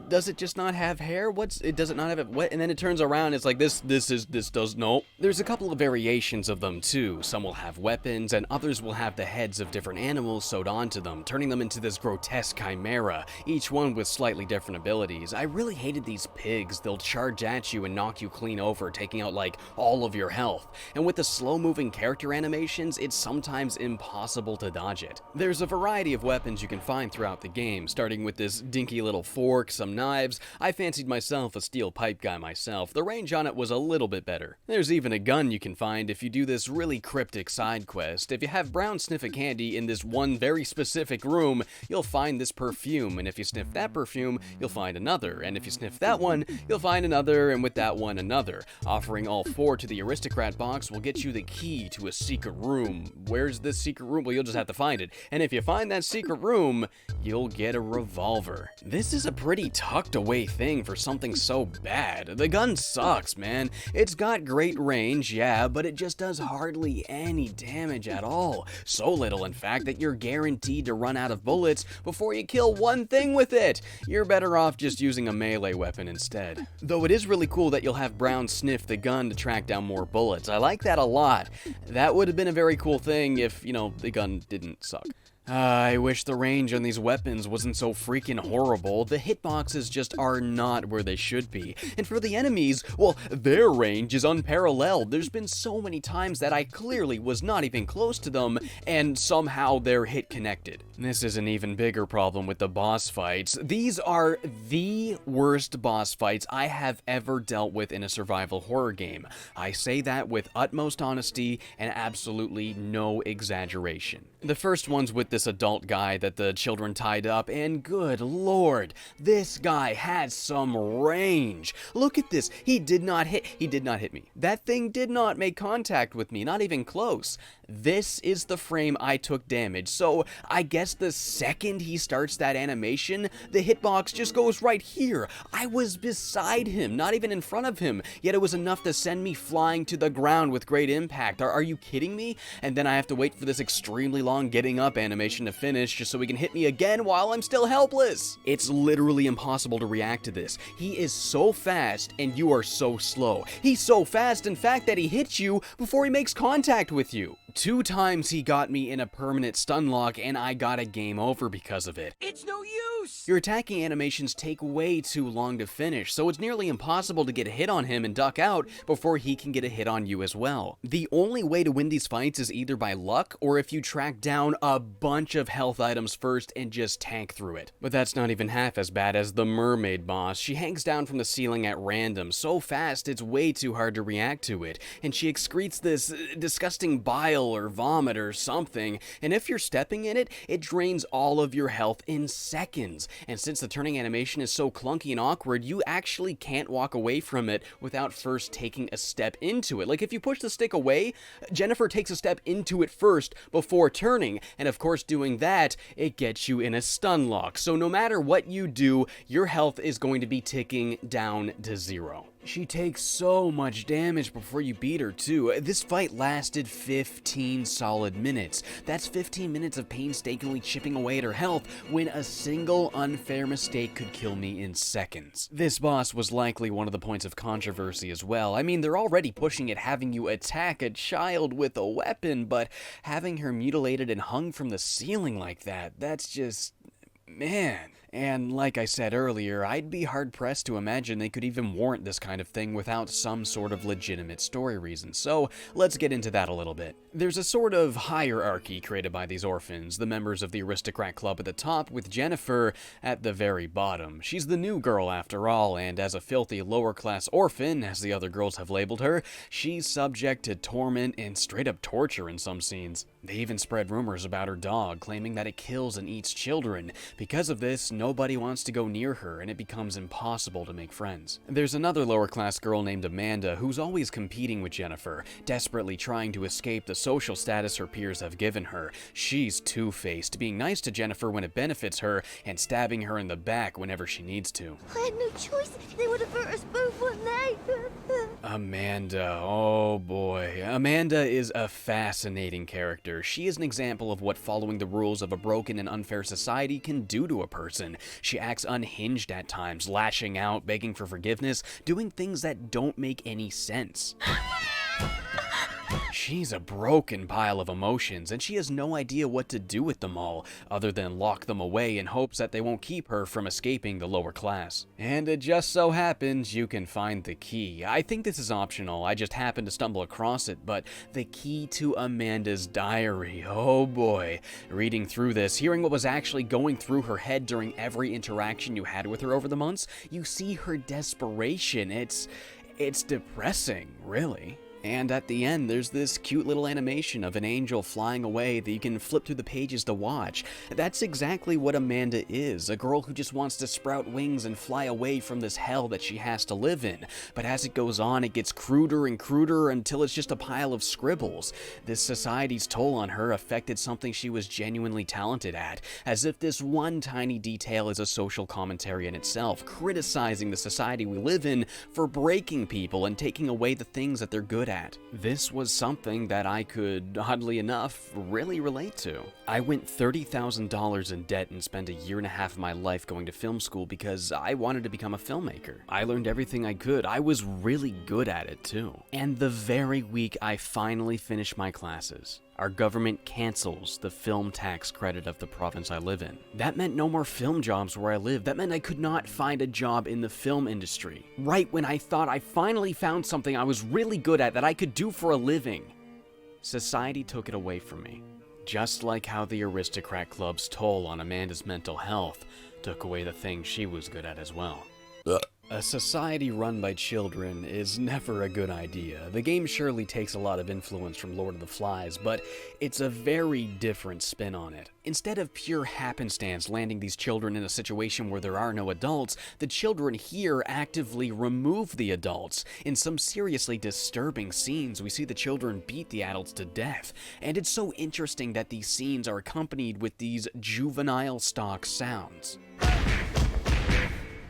[SPEAKER 6] does it just not have hair? Does it not have it? What? And then it turns around, it's like this does, no. There's a couple of variations of them too. Some will have weapons, and others will have the heads of different animals sewed onto them, turning them into this grotesque chimera, each one with slightly different abilities. I really hated these pigs. They'll charge at you and knock you clean over, taking out like all of your health. And with the slow-moving character animations, it's sometimes impossible to dodge it. There's a variety of weapons you can find throughout the game, starting with this dinky little fork, some knives. I fancied myself a steel pipe guy myself. The range on it was a little bit better. There's even a gun you can find if you do this really cryptic side quest. If you have Brown sniff a candy in this one very specific room, you'll find this perfume, and if you sniff that perfume, you'll find another, and if you sniff that one, you'll find another, and with that one, another. Offering all 4 to the aristocrat box will get you the key to a secret room. Where's this secret room? Well, you'll just have to find it. And if you find that secret room, you'll get a revolver. This is a pretty tucked away thing for something so bad. The gun sucks, man. It's got great range, yeah, but it just does hardly any damage at all. So little, in fact, that you're guaranteed to run out of bullets before you kill one thing with it. You're better off just using a melee weapon instead. Though it is really cool that you'll have Brown sniff the gun to track down more bullets. I like that a lot. That would have been a very cool thing if, you know, the gun didn't suck. I wish the range on these weapons wasn't so freaking horrible. The hitboxes just are not where they should be. And for the enemies, well, their range is unparalleled. There's been so many times that I clearly was not even close to them, and somehow they're hit connected. This is an even bigger problem with the boss fights. These are the worst boss fights I have ever dealt with in a survival horror game. I say that with utmost honesty and absolutely no exaggeration. The first one's with this adult guy that the children tied up, and good lord, this guy has some range. Look at this. He did not hit me. That thing did not make contact with me, not even close. This is the frame I took damage, so I guess the second he starts that animation, the hitbox just goes right here. I was beside him, not even in front of him, yet it was enough to send me flying to the ground with great impact. Are you kidding me? And then I have to wait for this extremely long getting up animation to finish just so he can hit me again while I'm still helpless. It's literally impossible to react to this. He is so fast and you are so slow. He's so fast, in fact, that he hits you before he makes contact with you. 2 times he got me in a permanent stun lock and I got a game over because of it. It's no use! Your attacking animations take way too long to finish, so it's nearly impossible to get a hit on him and duck out before he can get a hit on you as well. The only way to win these fights is either by luck or if you track down a bunch of health items first and just tank through it. But that's not even half as bad as the mermaid boss. She hangs down from the ceiling at random so fast it's way too hard to react to it, and she excretes this disgusting bile or vomit or something, and if you're stepping in it, it drains all of your health in seconds. And since the turning animation is so clunky and awkward, you actually can't walk away from it without first taking a step into it. Like if you push the stick away, Jennifer takes a step into it first before turning, and of course doing that, it gets you in a stun lock. So no matter what you do, your health is going to be ticking down to 0. She takes so much damage before you beat her too. This fight lasted 15 solid minutes. That's 15 minutes of painstakingly chipping away at her health when a single unfair mistake could kill me in seconds. This boss was likely one of the points of controversy as well. I mean, they're already pushing at having you attack a child with a weapon, but having her mutilated and hung from the ceiling like that, that's just... man. And like I said earlier, I'd be hard-pressed to imagine they could even warrant this kind of thing without some sort of legitimate story reason, so let's get into that a little bit. There's a sort of hierarchy created by these orphans, the members of the aristocrat club at the top, with Jennifer at the very bottom. She's the new girl after all, and as a filthy lower-class orphan, as the other girls have labeled her, she's subject to torment and straight-up torture in some scenes. They even spread rumors about her dog, claiming that it kills and eats children. Because of this, nobody wants to go near her, and it becomes impossible to make friends. There's another lower-class girl named Amanda who's always competing with Jennifer, desperately trying to escape the social status her peers have given her. She's two-faced, being nice to Jennifer when it benefits her, and stabbing her in the back whenever she needs to.
[SPEAKER 3] I had no choice. They would have hurt us both, wouldn't they?
[SPEAKER 6] Amanda, oh boy. Amanda is a fascinating character. She is an example of what following the rules of a broken and unfair society can do to a person. She acts unhinged at times, lashing out, begging for forgiveness, doing things that don't make any sense. She's a broken pile of emotions, and she has no idea what to do with them all, other than lock them away in hopes that they won't keep her from escaping the lower class. And it just so happens you can find the key. I think this is optional, I just happened to stumble across it, but the key to Amanda's diary, oh boy. Reading through this, hearing what was actually going through her head during every interaction you had with her over the months, you see her desperation. It's depressing, really. And at the end, there's this cute little animation of an angel flying away that you can flip through the pages to watch. That's exactly what Amanda is, a girl who just wants to sprout wings and fly away from this hell that she has to live in. But as it goes on, it gets cruder and cruder until it's just a pile of scribbles. This society's toll on her affected something she was genuinely talented at, as if this one tiny detail is a social commentary in itself, criticizing the society we live in for breaking people and taking away the things that they're good at. This was something that I could, oddly enough, really relate to. I went $30,000 in debt and spent a year and a half of my life going to film school because I wanted to become a filmmaker. I learned everything I could. I was really good at it too. And the very week I finally finished my classes, our government cancels the film tax credit of the province I live in. That meant no more film jobs where I live. That meant I could not find a job in the film industry. Right when I thought I finally found something I was really good at that I could do for a living. Society took it away from me. Just like how the aristocrat club's toll on Amanda's mental health took away the things she was good at as well. A society run by children is never a good idea. The game surely takes a lot of influence from Lord of the Flies, but it's a very different spin on it. Instead of pure happenstance landing these children in a situation where there are no adults, the children here actively remove the adults. In some seriously disturbing scenes, we see the children beat the adults to death, and it's so interesting that these scenes are accompanied with these juvenile stock sounds,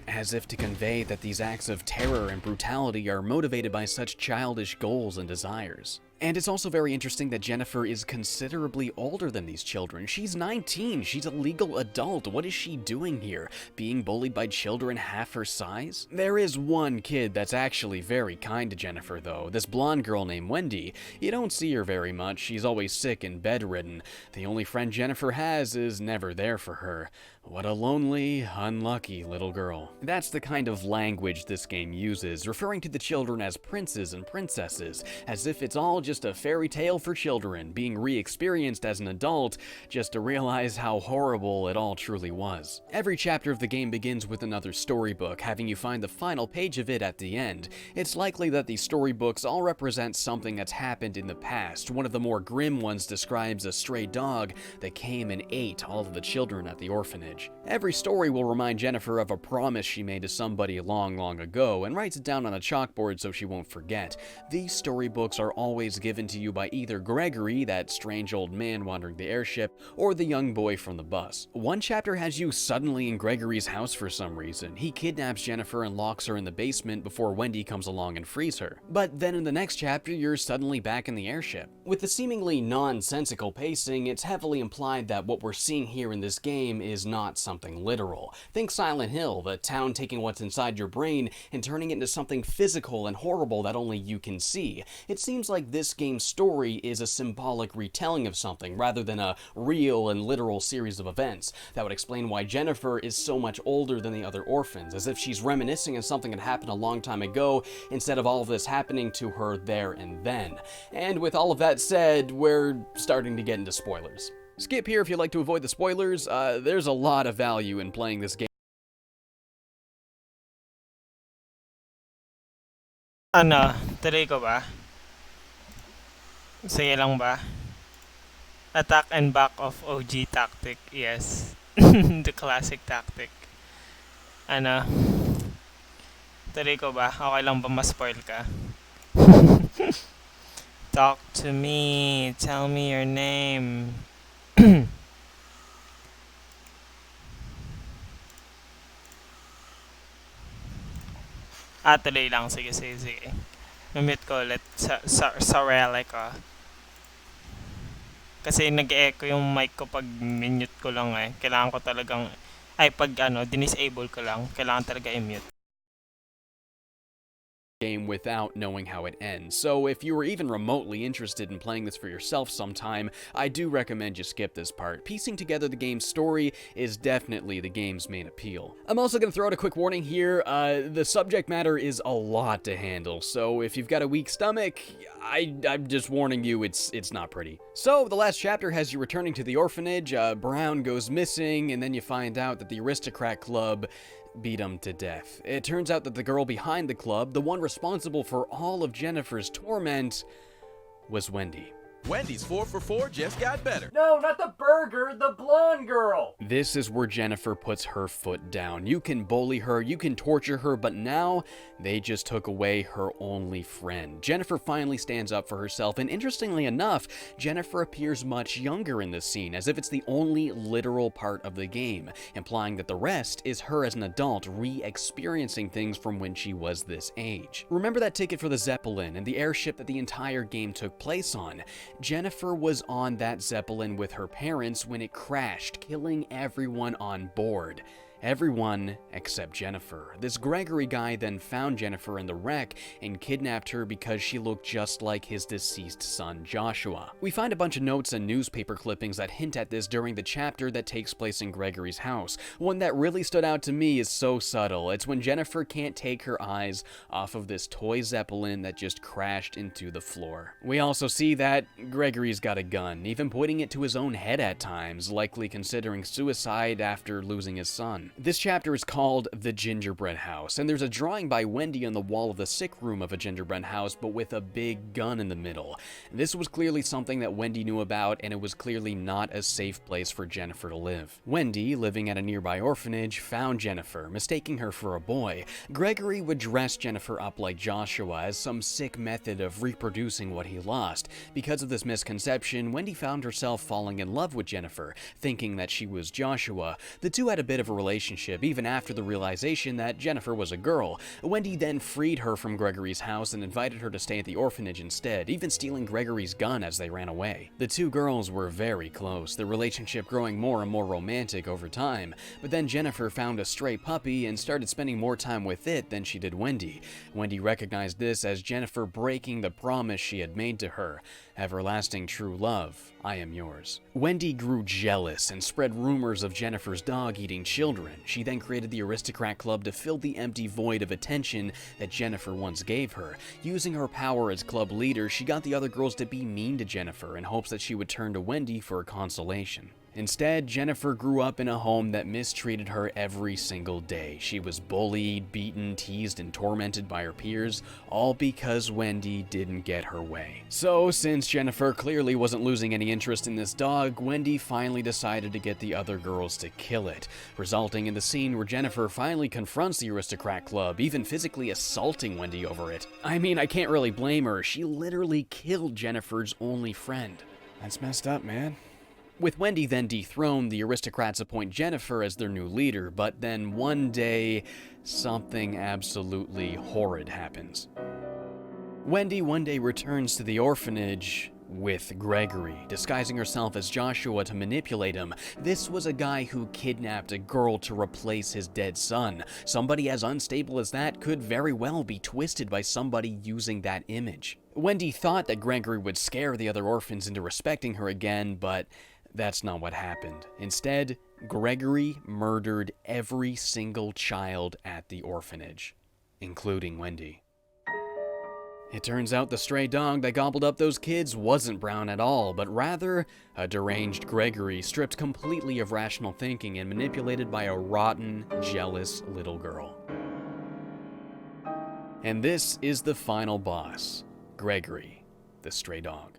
[SPEAKER 6] as if to convey that these acts of terror and brutality are motivated by such childish goals and desires. And it's also very interesting that Jennifer is considerably older than these children. She's 19, she's a legal adult. What is she doing here? Being bullied by children half her size? There is one kid that's actually very kind to Jennifer though, this blonde girl named Wendy. You don't see her very much, she's always sick and bedridden. The only friend Jennifer has is never there for her. What a lonely, unlucky little girl. That's the kind of language this game uses, referring to the children as princes and princesses, as if it's all just a fairy tale for children, being re-experienced as an adult, just to realize how horrible it all truly was. Every chapter of the game begins with another storybook, having you find the final page of it at the end. It's likely that these storybooks all represent something that's happened in the past. One of the more grim ones describes a stray dog that came and ate all of the children at the orphanage. Every story will remind Jennifer of a promise she made to somebody long ago and writes it down on a chalkboard so she won't forget. These storybooks are always given to you by either Gregory, that strange old man wandering the airship, or the young boy from the bus. One chapter has you suddenly in Gregory's house for some reason. He kidnaps Jennifer and locks her in the basement before Wendy comes along and frees her. But then in the next chapter, you're suddenly back in the airship. With the seemingly nonsensical pacing, it's heavily implied that what we're seeing here in this game is not something literal. Think Silent Hill, the town taking what's inside your brain and turning it into something physical and horrible that only you can see. It seems like this this game's story is a symbolic retelling of something rather than a real and literal series of events. That would explain why Jennifer is so much older than the other orphans, as if she's reminiscing of something that happened a long time ago instead of all of this happening to her there and then. And with all of that said, we're starting to get into spoilers. Skip here if you'd like to avoid the spoilers. There's a lot of value in playing this game.
[SPEAKER 1] Ano, tuloy ko ba? Sige lang ba? Attack and back of OG tactic, yes. The classic tactic. Ano, tuloy ko ba? Okay lang ba ma-spoil ka? Talk to me, tell me your name. Tuloy lang. Sige. Mute ko ulit sa relic ko. Kasi nag-echo yung mic ko pag minute ko lang eh. Kailangan ko talagang, pag dinisable ko lang, kailangan talaga i-mute.
[SPEAKER 6] Game without knowing how it ends. So if you were even remotely interested in playing this for yourself sometime, I do recommend you skip this part. Piecing together the game's story is definitely the game's main appeal. I'm also going to throw out a quick warning here. The subject matter is a lot to handle, so if you've got a weak stomach, I'm just warning you, it's not pretty. So the last chapter has you returning to the orphanage, Brown goes missing, and then you find out that the aristocrat club beat him to death. It turns out that the girl behind the club, the one responsible for all of Jennifer's torment, was Wendy.
[SPEAKER 9] Wendy's 4 for 4 just got better.
[SPEAKER 7] No, not the burger, the blonde girl.
[SPEAKER 6] This is where Jennifer puts her foot down. You can bully her, you can torture her, but now they just took away her only friend. Jennifer finally stands up for herself, and interestingly enough, Jennifer appears much younger in this scene, as if it's the only literal part of the game, implying that the rest is her as an adult re-experiencing things from when she was this age. Remember that ticket for the Zeppelin and the airship that the entire game took place on? Jennifer was on that Zeppelin with her parents when it crashed, killing everyone on board. Everyone except Jennifer. This Gregory guy then found Jennifer in the wreck and kidnapped her because she looked just like his deceased son, Joshua. We find a bunch of notes and newspaper clippings that hint at this during the chapter that takes place in Gregory's house. One that really stood out to me is so subtle. It's when Jennifer can't take her eyes off of this toy Zeppelin that just crashed into the floor. We also see that Gregory's got a gun, even pointing it to his own head at times, likely considering suicide after losing his son. This chapter is called The Gingerbread House, and there's a drawing by Wendy on the wall of the sick room of a gingerbread house, but with a big gun in the middle. This was clearly something that Wendy knew about, and it was clearly not a safe place for Jennifer to live. Wendy, living at a nearby orphanage, found Jennifer, mistaking her for a boy. Gregory would dress Jennifer up like Joshua as some sick method of reproducing what he lost. Because of this misconception, Wendy found herself falling in love with Jennifer, thinking that she was Joshua. The two had a bit of a relationship even after the realization that Jennifer was a girl. Wendy then freed her from Gregory's house and invited her to stay at the orphanage instead, even stealing Gregory's gun as they ran away. The two girls were very close, their relationship growing more and more romantic over time, but then Jennifer found a stray puppy and started spending more time with it than she did Wendy. Wendy recognized this as Jennifer breaking the promise she had made to her. Everlasting true love, I am yours. Wendy grew jealous and spread rumors of Jennifer's dog eating children. She then created the Aristocrat Club to fill the empty void of attention that Jennifer once gave her. Using her power as club leader, she got the other girls to be mean to Jennifer in hopes that she would turn to Wendy for consolation. Instead, Jennifer grew up in a home that mistreated her every single day. She was bullied, beaten, teased, and tormented by her peers, all because Wendy didn't get her way. So, since Jennifer clearly wasn't losing any interest in this dog, Wendy finally decided to get the other girls to kill it, resulting in the scene where Jennifer finally confronts the Aristocrat Club, even physically assaulting Wendy over it. I mean, I can't really blame her. She literally killed Jennifer's only friend. That's messed up, man. With Wendy then dethroned, the aristocrats appoint Jennifer as their new leader, but then one day, something absolutely horrid happens. Wendy one day returns to the orphanage with Gregory, disguising herself as Joshua to manipulate him. This was a guy who kidnapped a girl to replace his dead son. Somebody as unstable as that could very well be twisted by somebody using that image. Wendy thought that Gregory would scare the other orphans into respecting her again, but that's not what happened. Instead, Gregory murdered every single child at the orphanage, including Wendy. It turns out the stray dog that gobbled up those kids wasn't Brown at all, but rather a deranged Gregory stripped completely of rational thinking and manipulated by a rotten, jealous little girl. And this is the final boss, Gregory, the stray dog.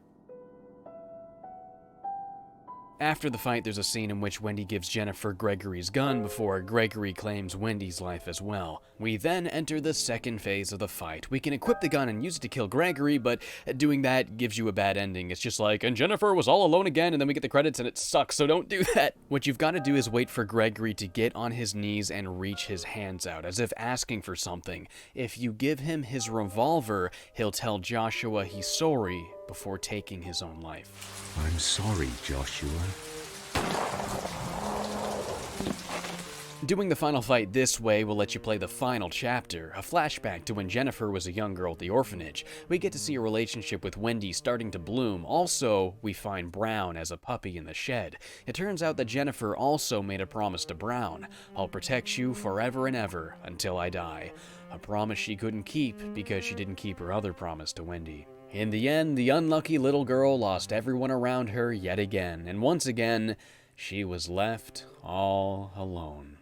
[SPEAKER 6] After the fight, there's a scene in which Wendy gives Jennifer Gregory's gun before Gregory claims Wendy's life as well. We then enter the second phase of the fight. We can equip the gun and use it to kill Gregory, but doing that gives you a bad ending. It's just like, and Jennifer was all alone again, and then we get the credits and it sucks, so don't do that. What you've got to do is wait for Gregory to get on his knees and reach his hands out, as if asking for something. If you give him his revolver, he'll tell Joshua he's sorry before taking his own life.
[SPEAKER 10] I'm sorry, Joshua.
[SPEAKER 6] Doing the final fight this way will let you play the final chapter, a flashback to when Jennifer was a young girl at the orphanage. We get to see a relationship with Wendy starting to bloom. Also, we find Brown as a puppy in the shed. It turns out that Jennifer also made a promise to Brown. I'll protect you forever and ever until I die. A promise she couldn't keep because she didn't keep her other promise to Wendy. In the end, the unlucky little girl lost everyone around her yet again, and once again, she was left all alone.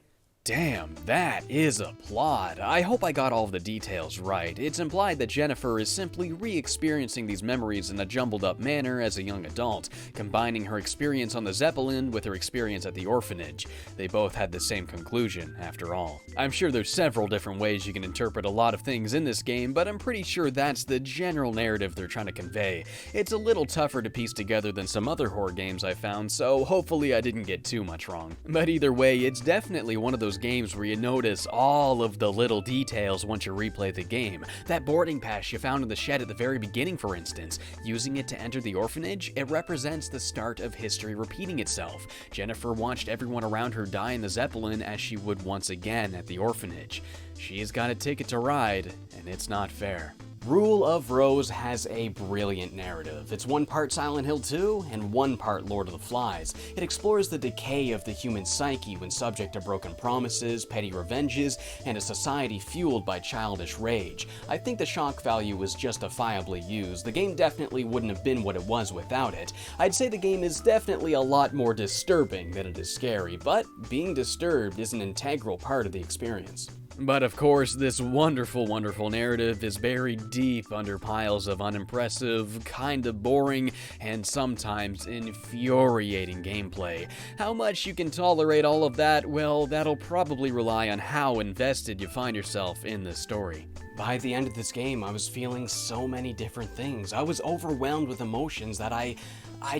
[SPEAKER 6] Damn, that is a plot. I hope I got all of the details right. It's implied that Jennifer is simply re-experiencing these memories in a jumbled up manner as a young adult, combining her experience on the Zeppelin with her experience at the orphanage. They both had the same conclusion, after all. I'm sure there's several different ways you can interpret a lot of things in this game, but I'm pretty sure that's the general narrative they're trying to convey. It's a little tougher to piece together than some other horror games I found, so hopefully I didn't get too much wrong. But either way, it's definitely one of those games where you notice all of the little details once you replay the game. That boarding pass you found in the shed at the very beginning, for instance, using it to enter the orphanage, it represents the start of history repeating itself. Jennifer watched everyone around her die in the Zeppelin as she would once again at the orphanage. She's got a ticket to ride, and it's not fair. Rule of Rose has a brilliant narrative. It's one part Silent Hill 2 and one part Lord of the Flies. It explores the decay of the human psyche when subject to broken promises, petty revenges, and a society fueled by childish rage. I think the shock value was justifiably used. The game definitely wouldn't have been what it was without it. I'd say the game is definitely a lot more disturbing than it is scary, but being disturbed is an integral part of the experience. But of course, this wonderful, wonderful narrative is buried deep under piles of unimpressive, kinda boring, and sometimes infuriating gameplay. How much you can tolerate all of that, well, that'll probably rely on how invested you find yourself in this story. By the end of this game, I was feeling so many different things. I was overwhelmed with emotions that I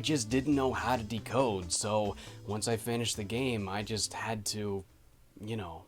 [SPEAKER 6] just didn't know how to decode, so once I finished the game, I just had to, you know.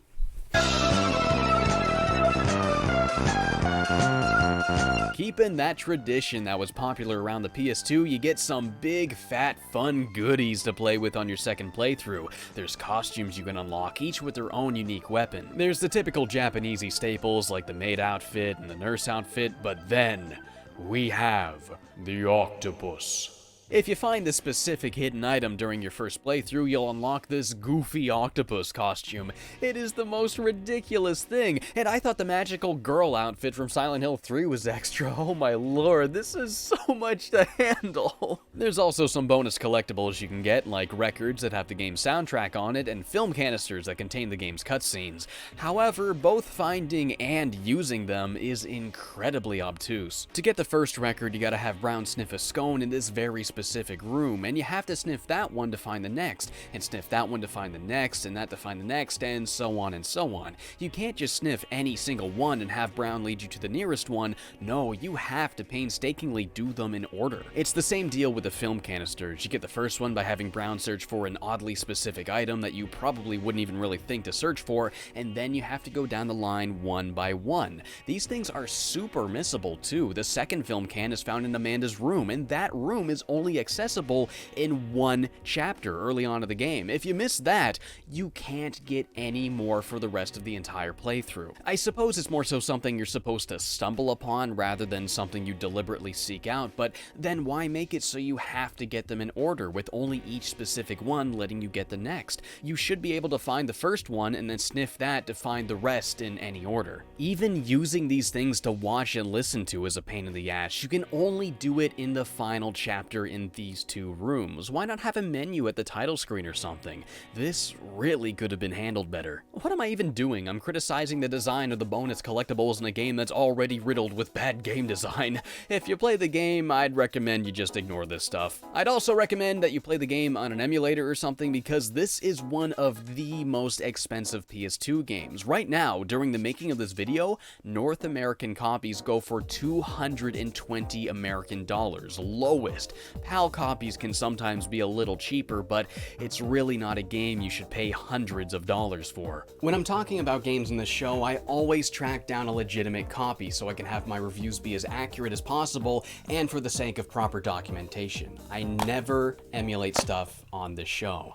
[SPEAKER 6] Keeping that tradition that was popular around the PS2, you get some big, fat, fun goodies to play with on your second playthrough. There's costumes you can unlock, each with their own unique weapon. There's the typical Japanesey staples like the maid outfit and the nurse outfit, but then we have the octopus. If you find this specific hidden item during your first playthrough, you'll unlock this goofy octopus costume. It is the most ridiculous thing, and I thought the magical girl outfit from Silent Hill 3 was extra. Oh my lord, this is so much to handle. There's also some bonus collectibles you can get, like records that have the game's soundtrack on it, and film canisters that contain the game's cutscenes. However, both finding and using them is incredibly obtuse. To get the first record, you gotta have Brown sniff a scone in this very specific room, and you have to sniff that one to find the next, and sniff that one to find the next, and that to find the next, and so on and so on. You can't just sniff any single one and have Brown lead you to the nearest one. No, you have to painstakingly do them in order. It's the same deal with the film canisters. You get the first one by having Brown search for an oddly specific item that you probably wouldn't even really think to search for, and then you have to go down the line one by one. These things are super missable too. The second film can is found in Amanda's room, and that room is only only accessible in one chapter early on in the game. If you miss that, you can't get any more for the rest of the entire playthrough. I suppose it's more so something you're supposed to stumble upon rather than something you deliberately seek out, but then why make it so you have to get them in order, with only each specific one letting you get the next? You should be able to find the first one and then sniff that to find the rest in any order. Even using these things to watch and listen to is a pain in the ass. You can only do it in the final chapter in these two rooms. Why not have a menu at the title screen or something? This really could have been handled better. What am I even doing? I'm criticizing the design of the bonus collectibles in a game that's already riddled with bad game design. If you play the game, I'd recommend you just ignore this stuff. I'd also recommend that you play the game on an emulator or something, because this is one of the most expensive PS2 games. Right now, during the making of this video, North American copies go for $220 American dollars, lowest. PAL copies can sometimes be a little cheaper, but it's really not a game you should pay hundreds of dollars for. When I'm talking about games in this show, I always track down a legitimate copy so I can have my reviews be as accurate as possible, and for the sake of proper documentation. I never emulate stuff on this show.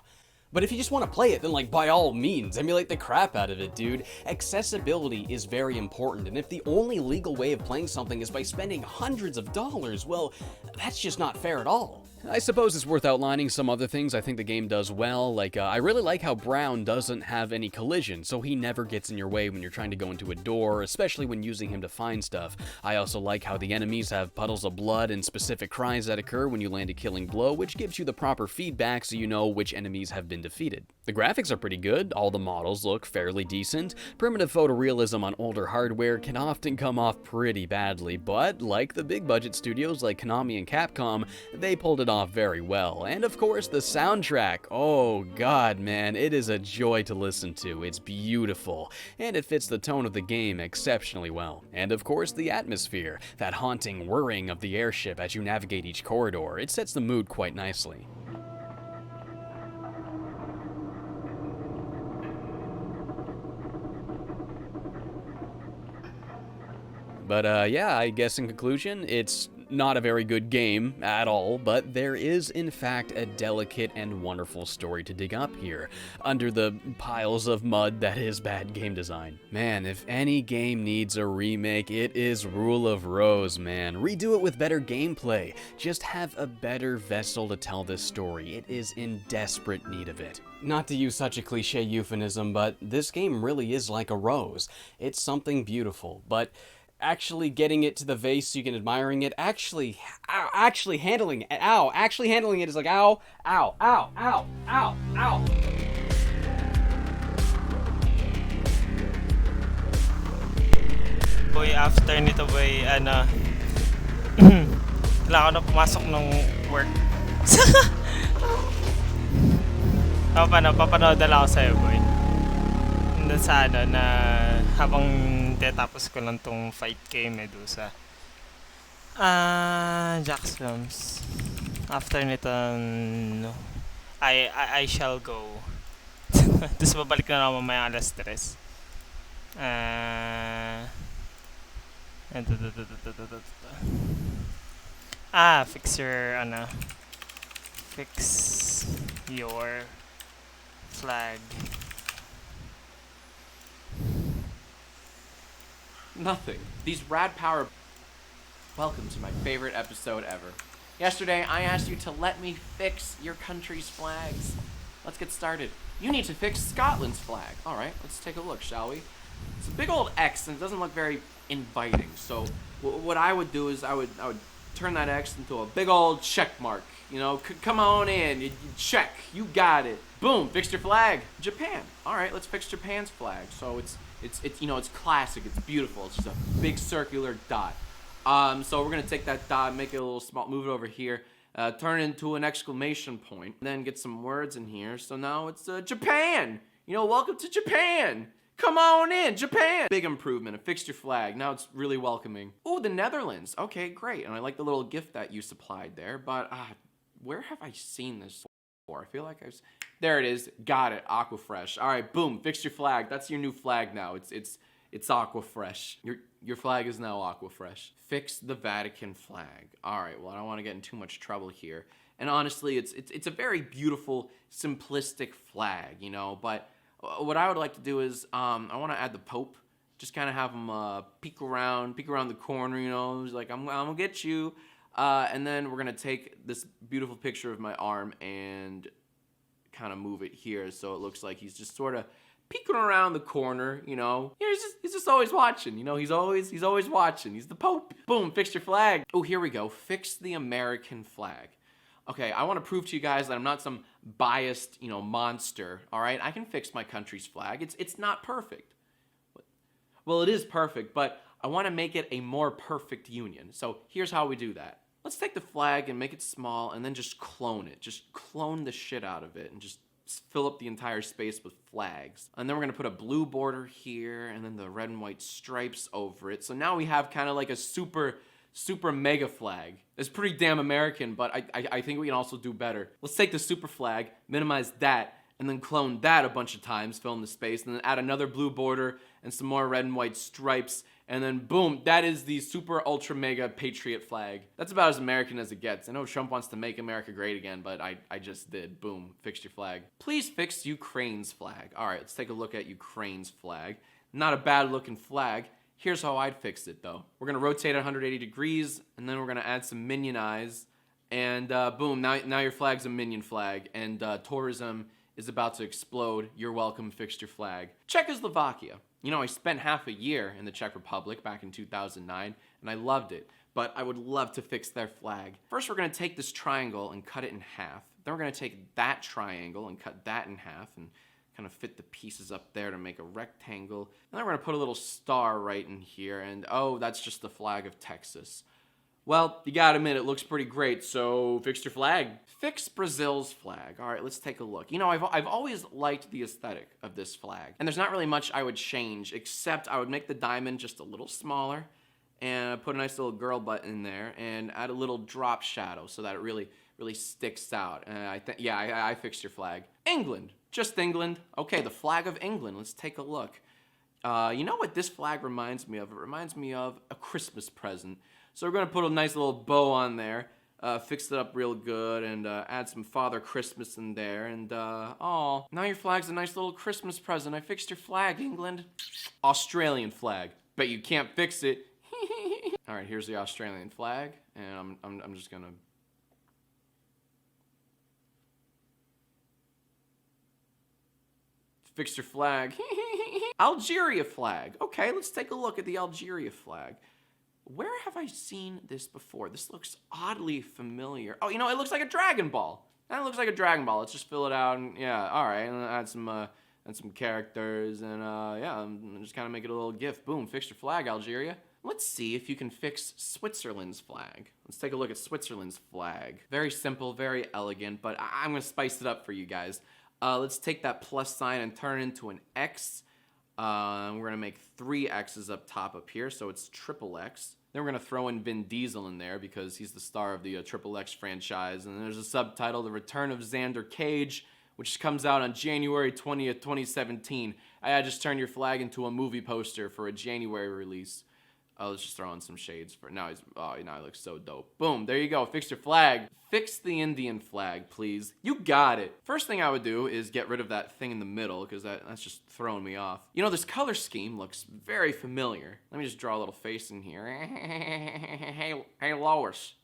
[SPEAKER 6] But if you just want to play it, then like by all means, emulate the crap out of it, dude. Accessibility is very important, and if the only legal way of playing something is by spending hundreds of dollars, well, that's just not fair at all. I suppose it's worth outlining some other things I think the game does well, like I really like how Brown doesn't have any collision, so he never gets in your way when you're trying to go into a door, especially when using him to find stuff. I also like how the enemies have puddles of blood and specific cries that occur when you land a killing blow, which gives you the proper feedback so you know which enemies have been defeated. The graphics are pretty good, all the models look fairly decent. Primitive photorealism on older hardware can often come off pretty badly, but like the big budget studios like Konami and Capcom, they pulled it off very well. And of course the soundtrack, oh god man, it is a joy to listen to. It's beautiful, and it fits the tone of the game exceptionally well. And of course the atmosphere, that haunting whirring of the airship as you navigate each corridor, it sets the mood quite nicely. But yeah, I guess in conclusion, it's not a very good game at all, but there is in fact a delicate and wonderful story to dig up here, under the piles of mud that is bad game design. Man, if any game needs a remake, it is Rule of Rose, man. Redo it with better gameplay. Just have a better vessel to tell this story. It is in desperate need of it. Not to use such a cliche euphemism, but this game really is like a rose. It's something beautiful, but actually getting it to the vase so you can admiring it, actually handling it, actually handling it is like ow, ow, ow, ow, ow, ow.
[SPEAKER 1] Boy, after nito boy, kailangan ko na pumasok ng work. Papanood na lang ako sa'yo, boy. Doon sa na habang tapos ko lang tong fight kay Medusa. Jack's Films. After nito, no. I shall go. Tapos babalik na ako mamaya alas 3. Fix your flag.
[SPEAKER 11] Nothing. These rad power... Welcome to my favorite episode ever. Yesterday, I asked you to let me fix your country's flags. Let's get started. You need to fix Scotland's flag. Alright, let's take a look, shall we? It's a big old X, and it doesn't look very inviting. So, what I would do is I would turn that X into a big old check mark. You know, come on in, you check, you got it. Boom, fixed your flag. Japan. Alright, let's fix Japan's flag. So it's you know, it's classic, it's beautiful, it's just a big circular dot. So we're gonna take that dot, make it a little small, move it over here, turn it into an exclamation point, and then get some words in here. So now it's Japan. You know, welcome to Japan. Come on in, Japan. Big improvement. It fixed your flag. Now it's really welcoming. Oh, the Netherlands. Okay, great. And I like the little gift that you supplied there. But where have I seen this for? I feel like there it is. Got it. Aquafresh. All right, boom. Fixed your flag. That's your new flag now. It's Aquafresh. Your flag is now Aquafresh. Fix the Vatican flag. All right. Well, I don't want to get in too much trouble here. And honestly, it's a very beautiful, simplistic flag, you know. But what I would like to do is I want to add the Pope. Just kind of have him peek around the corner, you know. He's like, I'm gonna get you. And then we're gonna take this beautiful picture of my arm and kind of move it here so it looks like he's just sort of peeking around the corner, you know. He's just always watching, you know. He's always watching. He's the Pope. Boom, fixed your flag. Oh, here we go. Fix the American flag. Okay, I want to prove to you guys that I'm not some biased, you know, monster. All right, I can fix my country's flag. It's not perfect. Well, it is perfect, but I want to make it a more perfect union. So here's how we do that. Let's take the flag and make it small and then just clone it. Just clone the shit out of it and just fill up the entire space with flags. And then we're gonna put a blue border here and then the red and white stripes over it. So now we have kind of like a super mega flag. It's pretty damn American, but I think we can also do better. Let's take the super flag, minimize that, and then clone that a bunch of times, fill in the space, and then add another blue border and some more red and white stripes, and then boom, that is the super ultra mega patriot flag. That's about as American as it gets. I know Trump wants to make America great again, but I just did. Boom, fixed your flag. Please fix Ukraine's flag. All right, let's take a look at Ukraine's flag. Not a bad looking flag. Here's how I'd fix it though. We're gonna rotate it 180 degrees, and then we're gonna add some minion eyes, and boom, now your flag's a minion flag, and tourism is about to explode. You're welcome, fixed your flag. Czechoslovakia. You know, I spent half a year in the Czech Republic back in 2009, and I loved it, but I would love to fix their flag. First, we're gonna take this triangle and cut it in half. Then we're gonna take that triangle and cut that in half and kind of fit the pieces up there to make a rectangle. And then we're gonna put a little star right in here, and oh, that's just the flag of Texas. Well, you gotta admit, it looks pretty great, so fix your flag. Fix Brazil's flag. All right, let's take a look. You know, I've always liked the aesthetic of this flag, and there's not really much I would change, except I would make the diamond just a little smaller, and put a nice little girl butt in there, and add a little drop shadow so that it really sticks out. I fixed your flag. England, just England. Okay, the flag of England, let's take a look. You know what this flag reminds me of? It reminds me of a Christmas present. So we're gonna put a nice little bow on there, fix it up real good, and add some Father Christmas in there, and oh, now your flag's a nice little Christmas present. I fixed your flag, England. Australian flag. Bet you can't fix it. All right, here's the Australian flag, and I'm just gonna. Fix your flag. Algeria flag. Okay, let's take a look at the Algeria flag. Where have I seen this before? This looks oddly familiar. Oh, you know, it looks like a Dragon Ball. That looks like a Dragon Ball. Let's just fill it out and yeah, all right, and add some characters and yeah, and just kind of make it a little GIF. Boom, fix your flag, Algeria. Let's see if you can fix Switzerland's flag. Let's take a look at Switzerland's flag. Very simple, very elegant, but I'm gonna spice it up for you guys. Let's take that plus sign and turn it into an X. We're gonna make 3 X's up top up here, so it's triple X. Then we're gonna throw in Vin Diesel in there because he's the star of the Triple X franchise. And then there's a subtitle, The Return of Xander Cage, which comes out on January 20th, 2017. I just turned your flag into a movie poster for a January release. Let's just throw in some shades for now. Now he looks so dope. Boom, there you go. Fix your flag. Fix the Indian flag, please. You got it. First thing I would do is get rid of that thing in the middle because that's just throwing me off. You know, this color scheme looks very familiar. Let me just draw a little face in here. Hey, Lois,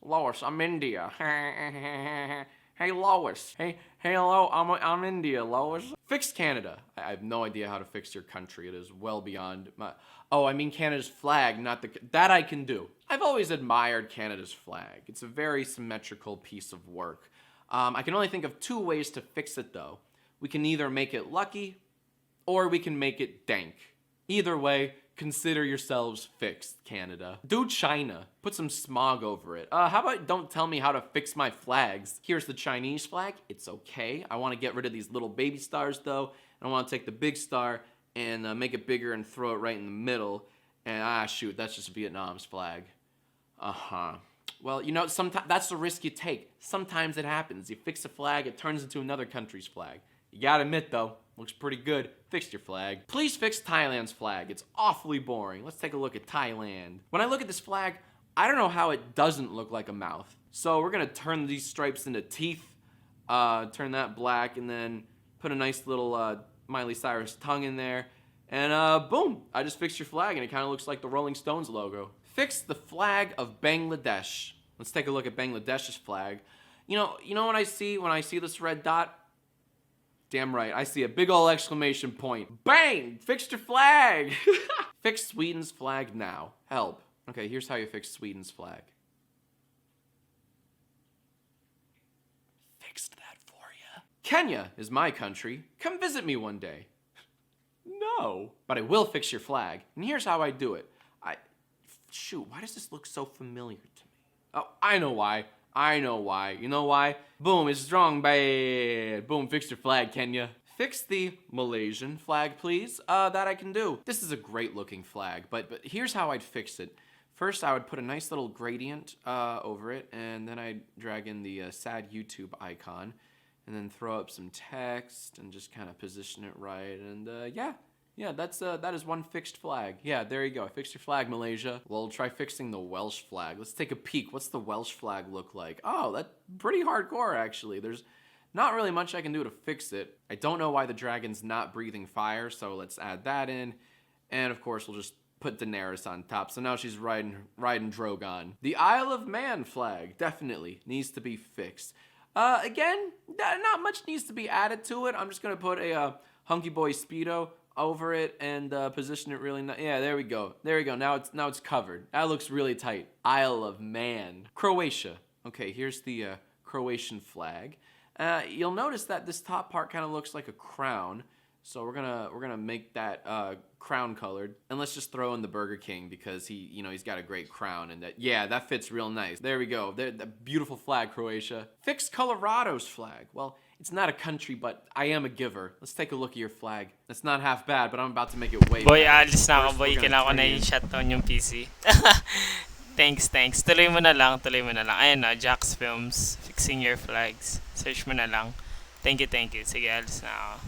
[SPEAKER 11] I'm India. Hey, Lois. Hey, hello, I'm India, Lois. Fix Canada. I have no idea how to fix your country. It is well beyond my. Oh, I mean Canada's flag, not the. That I can do. I've always admired Canada's flag. It's a very symmetrical piece of work. I can only think of 2 ways to fix it though. We can either make it lucky, or we can make it dank. Either way, consider yourselves fixed, Canada. Do China. Put some smog over it. How about don't tell me how to fix my flags? Here's the Chinese flag. It's okay. I want to get rid of these little baby stars though. And I want to take the big star and make it bigger and throw it right in the middle. And shoot, that's just Vietnam's flag. Well, you know, sometimes that's the risk you take. Sometimes it happens. You fix a flag, it turns into another country's flag. You gotta admit though, looks pretty good. Fix your flag. Please fix Thailand's flag. It's awfully boring. Let's take a look at Thailand. When I look at this flag, I don't know how it doesn't look like a mouth. So we're gonna turn these stripes into teeth, turn that black, and then put a nice little Miley Cyrus tongue in there. And boom, I just fixed your flag, and it kind of looks like the Rolling Stones logo. Fix the flag of Bangladesh. Let's take a look at Bangladesh's flag. You know what I see when I see this red dot? Damn right, I see a big ol' exclamation point. Bang! Fixed your flag! Fix Sweden's flag now. Help. Okay, here's how you fix Sweden's flag. Fixed that for ya. Kenya is my country. Come visit me one day. No. But I will fix your flag. And here's how I do it. Shoot, why does this look so familiar to me? Oh, I know why. You know why? Boom, it's strong, bad. Boom, fix your flag, Kenya. Fix the Malaysian flag, please. That I can do. This is a great looking flag, but here's how I'd fix it. First, I would put a nice little gradient over it, and then I'd drag in the sad YouTube icon, and then throw up some text, and just kind of position it right, and yeah, that is one fixed flag. Yeah, there you go. I fixed your flag, Malaysia. Well, try fixing the Welsh flag. Let's take a peek. What's the Welsh flag look like? Oh, that's pretty hardcore, actually. There's not really much I can do to fix it. I don't know why the dragon's not breathing fire, so let's add that in. And of course, we'll just put Daenerys on top. So now she's riding Drogon. The Isle of Man flag definitely needs to be fixed. Again, not much needs to be added to it. I'm just gonna put a Hunky Boy Speedo over it and position it really nice. Yeah, there we go. Now it's covered. That looks really tight. Isle of Man. Croatia. Okay, here's the Croatian flag. You'll notice that this top part kind of looks like a crown. So we're gonna make that crown colored, and let's just throw in the Burger King because he's got a great crown, and that fits real nice. There we go. The beautiful flag, Croatia. Fix Colorado's flag. Well, it's not a country, but I am a giver. Let's take a look at your flag. That's not half bad, but I'm about to make it way
[SPEAKER 1] Boy,
[SPEAKER 11] better.
[SPEAKER 1] alis na ako, boy. Kailangan ko na i-shutdown yung PC. Thanks. Tuloy mo na lang. Ayun na, Jax Films. Fixing your flags. Search mo na lang. Thank you. Sige, alis na ako.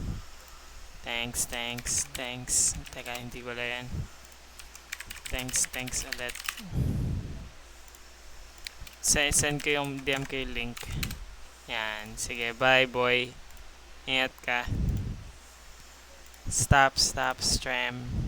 [SPEAKER 1] Thanks. Teka, hindi wala yan. Thanks ulit. Send ko yung DM ko yung link. Yan. Sige, bye boy. Ingat ka. Stop stream.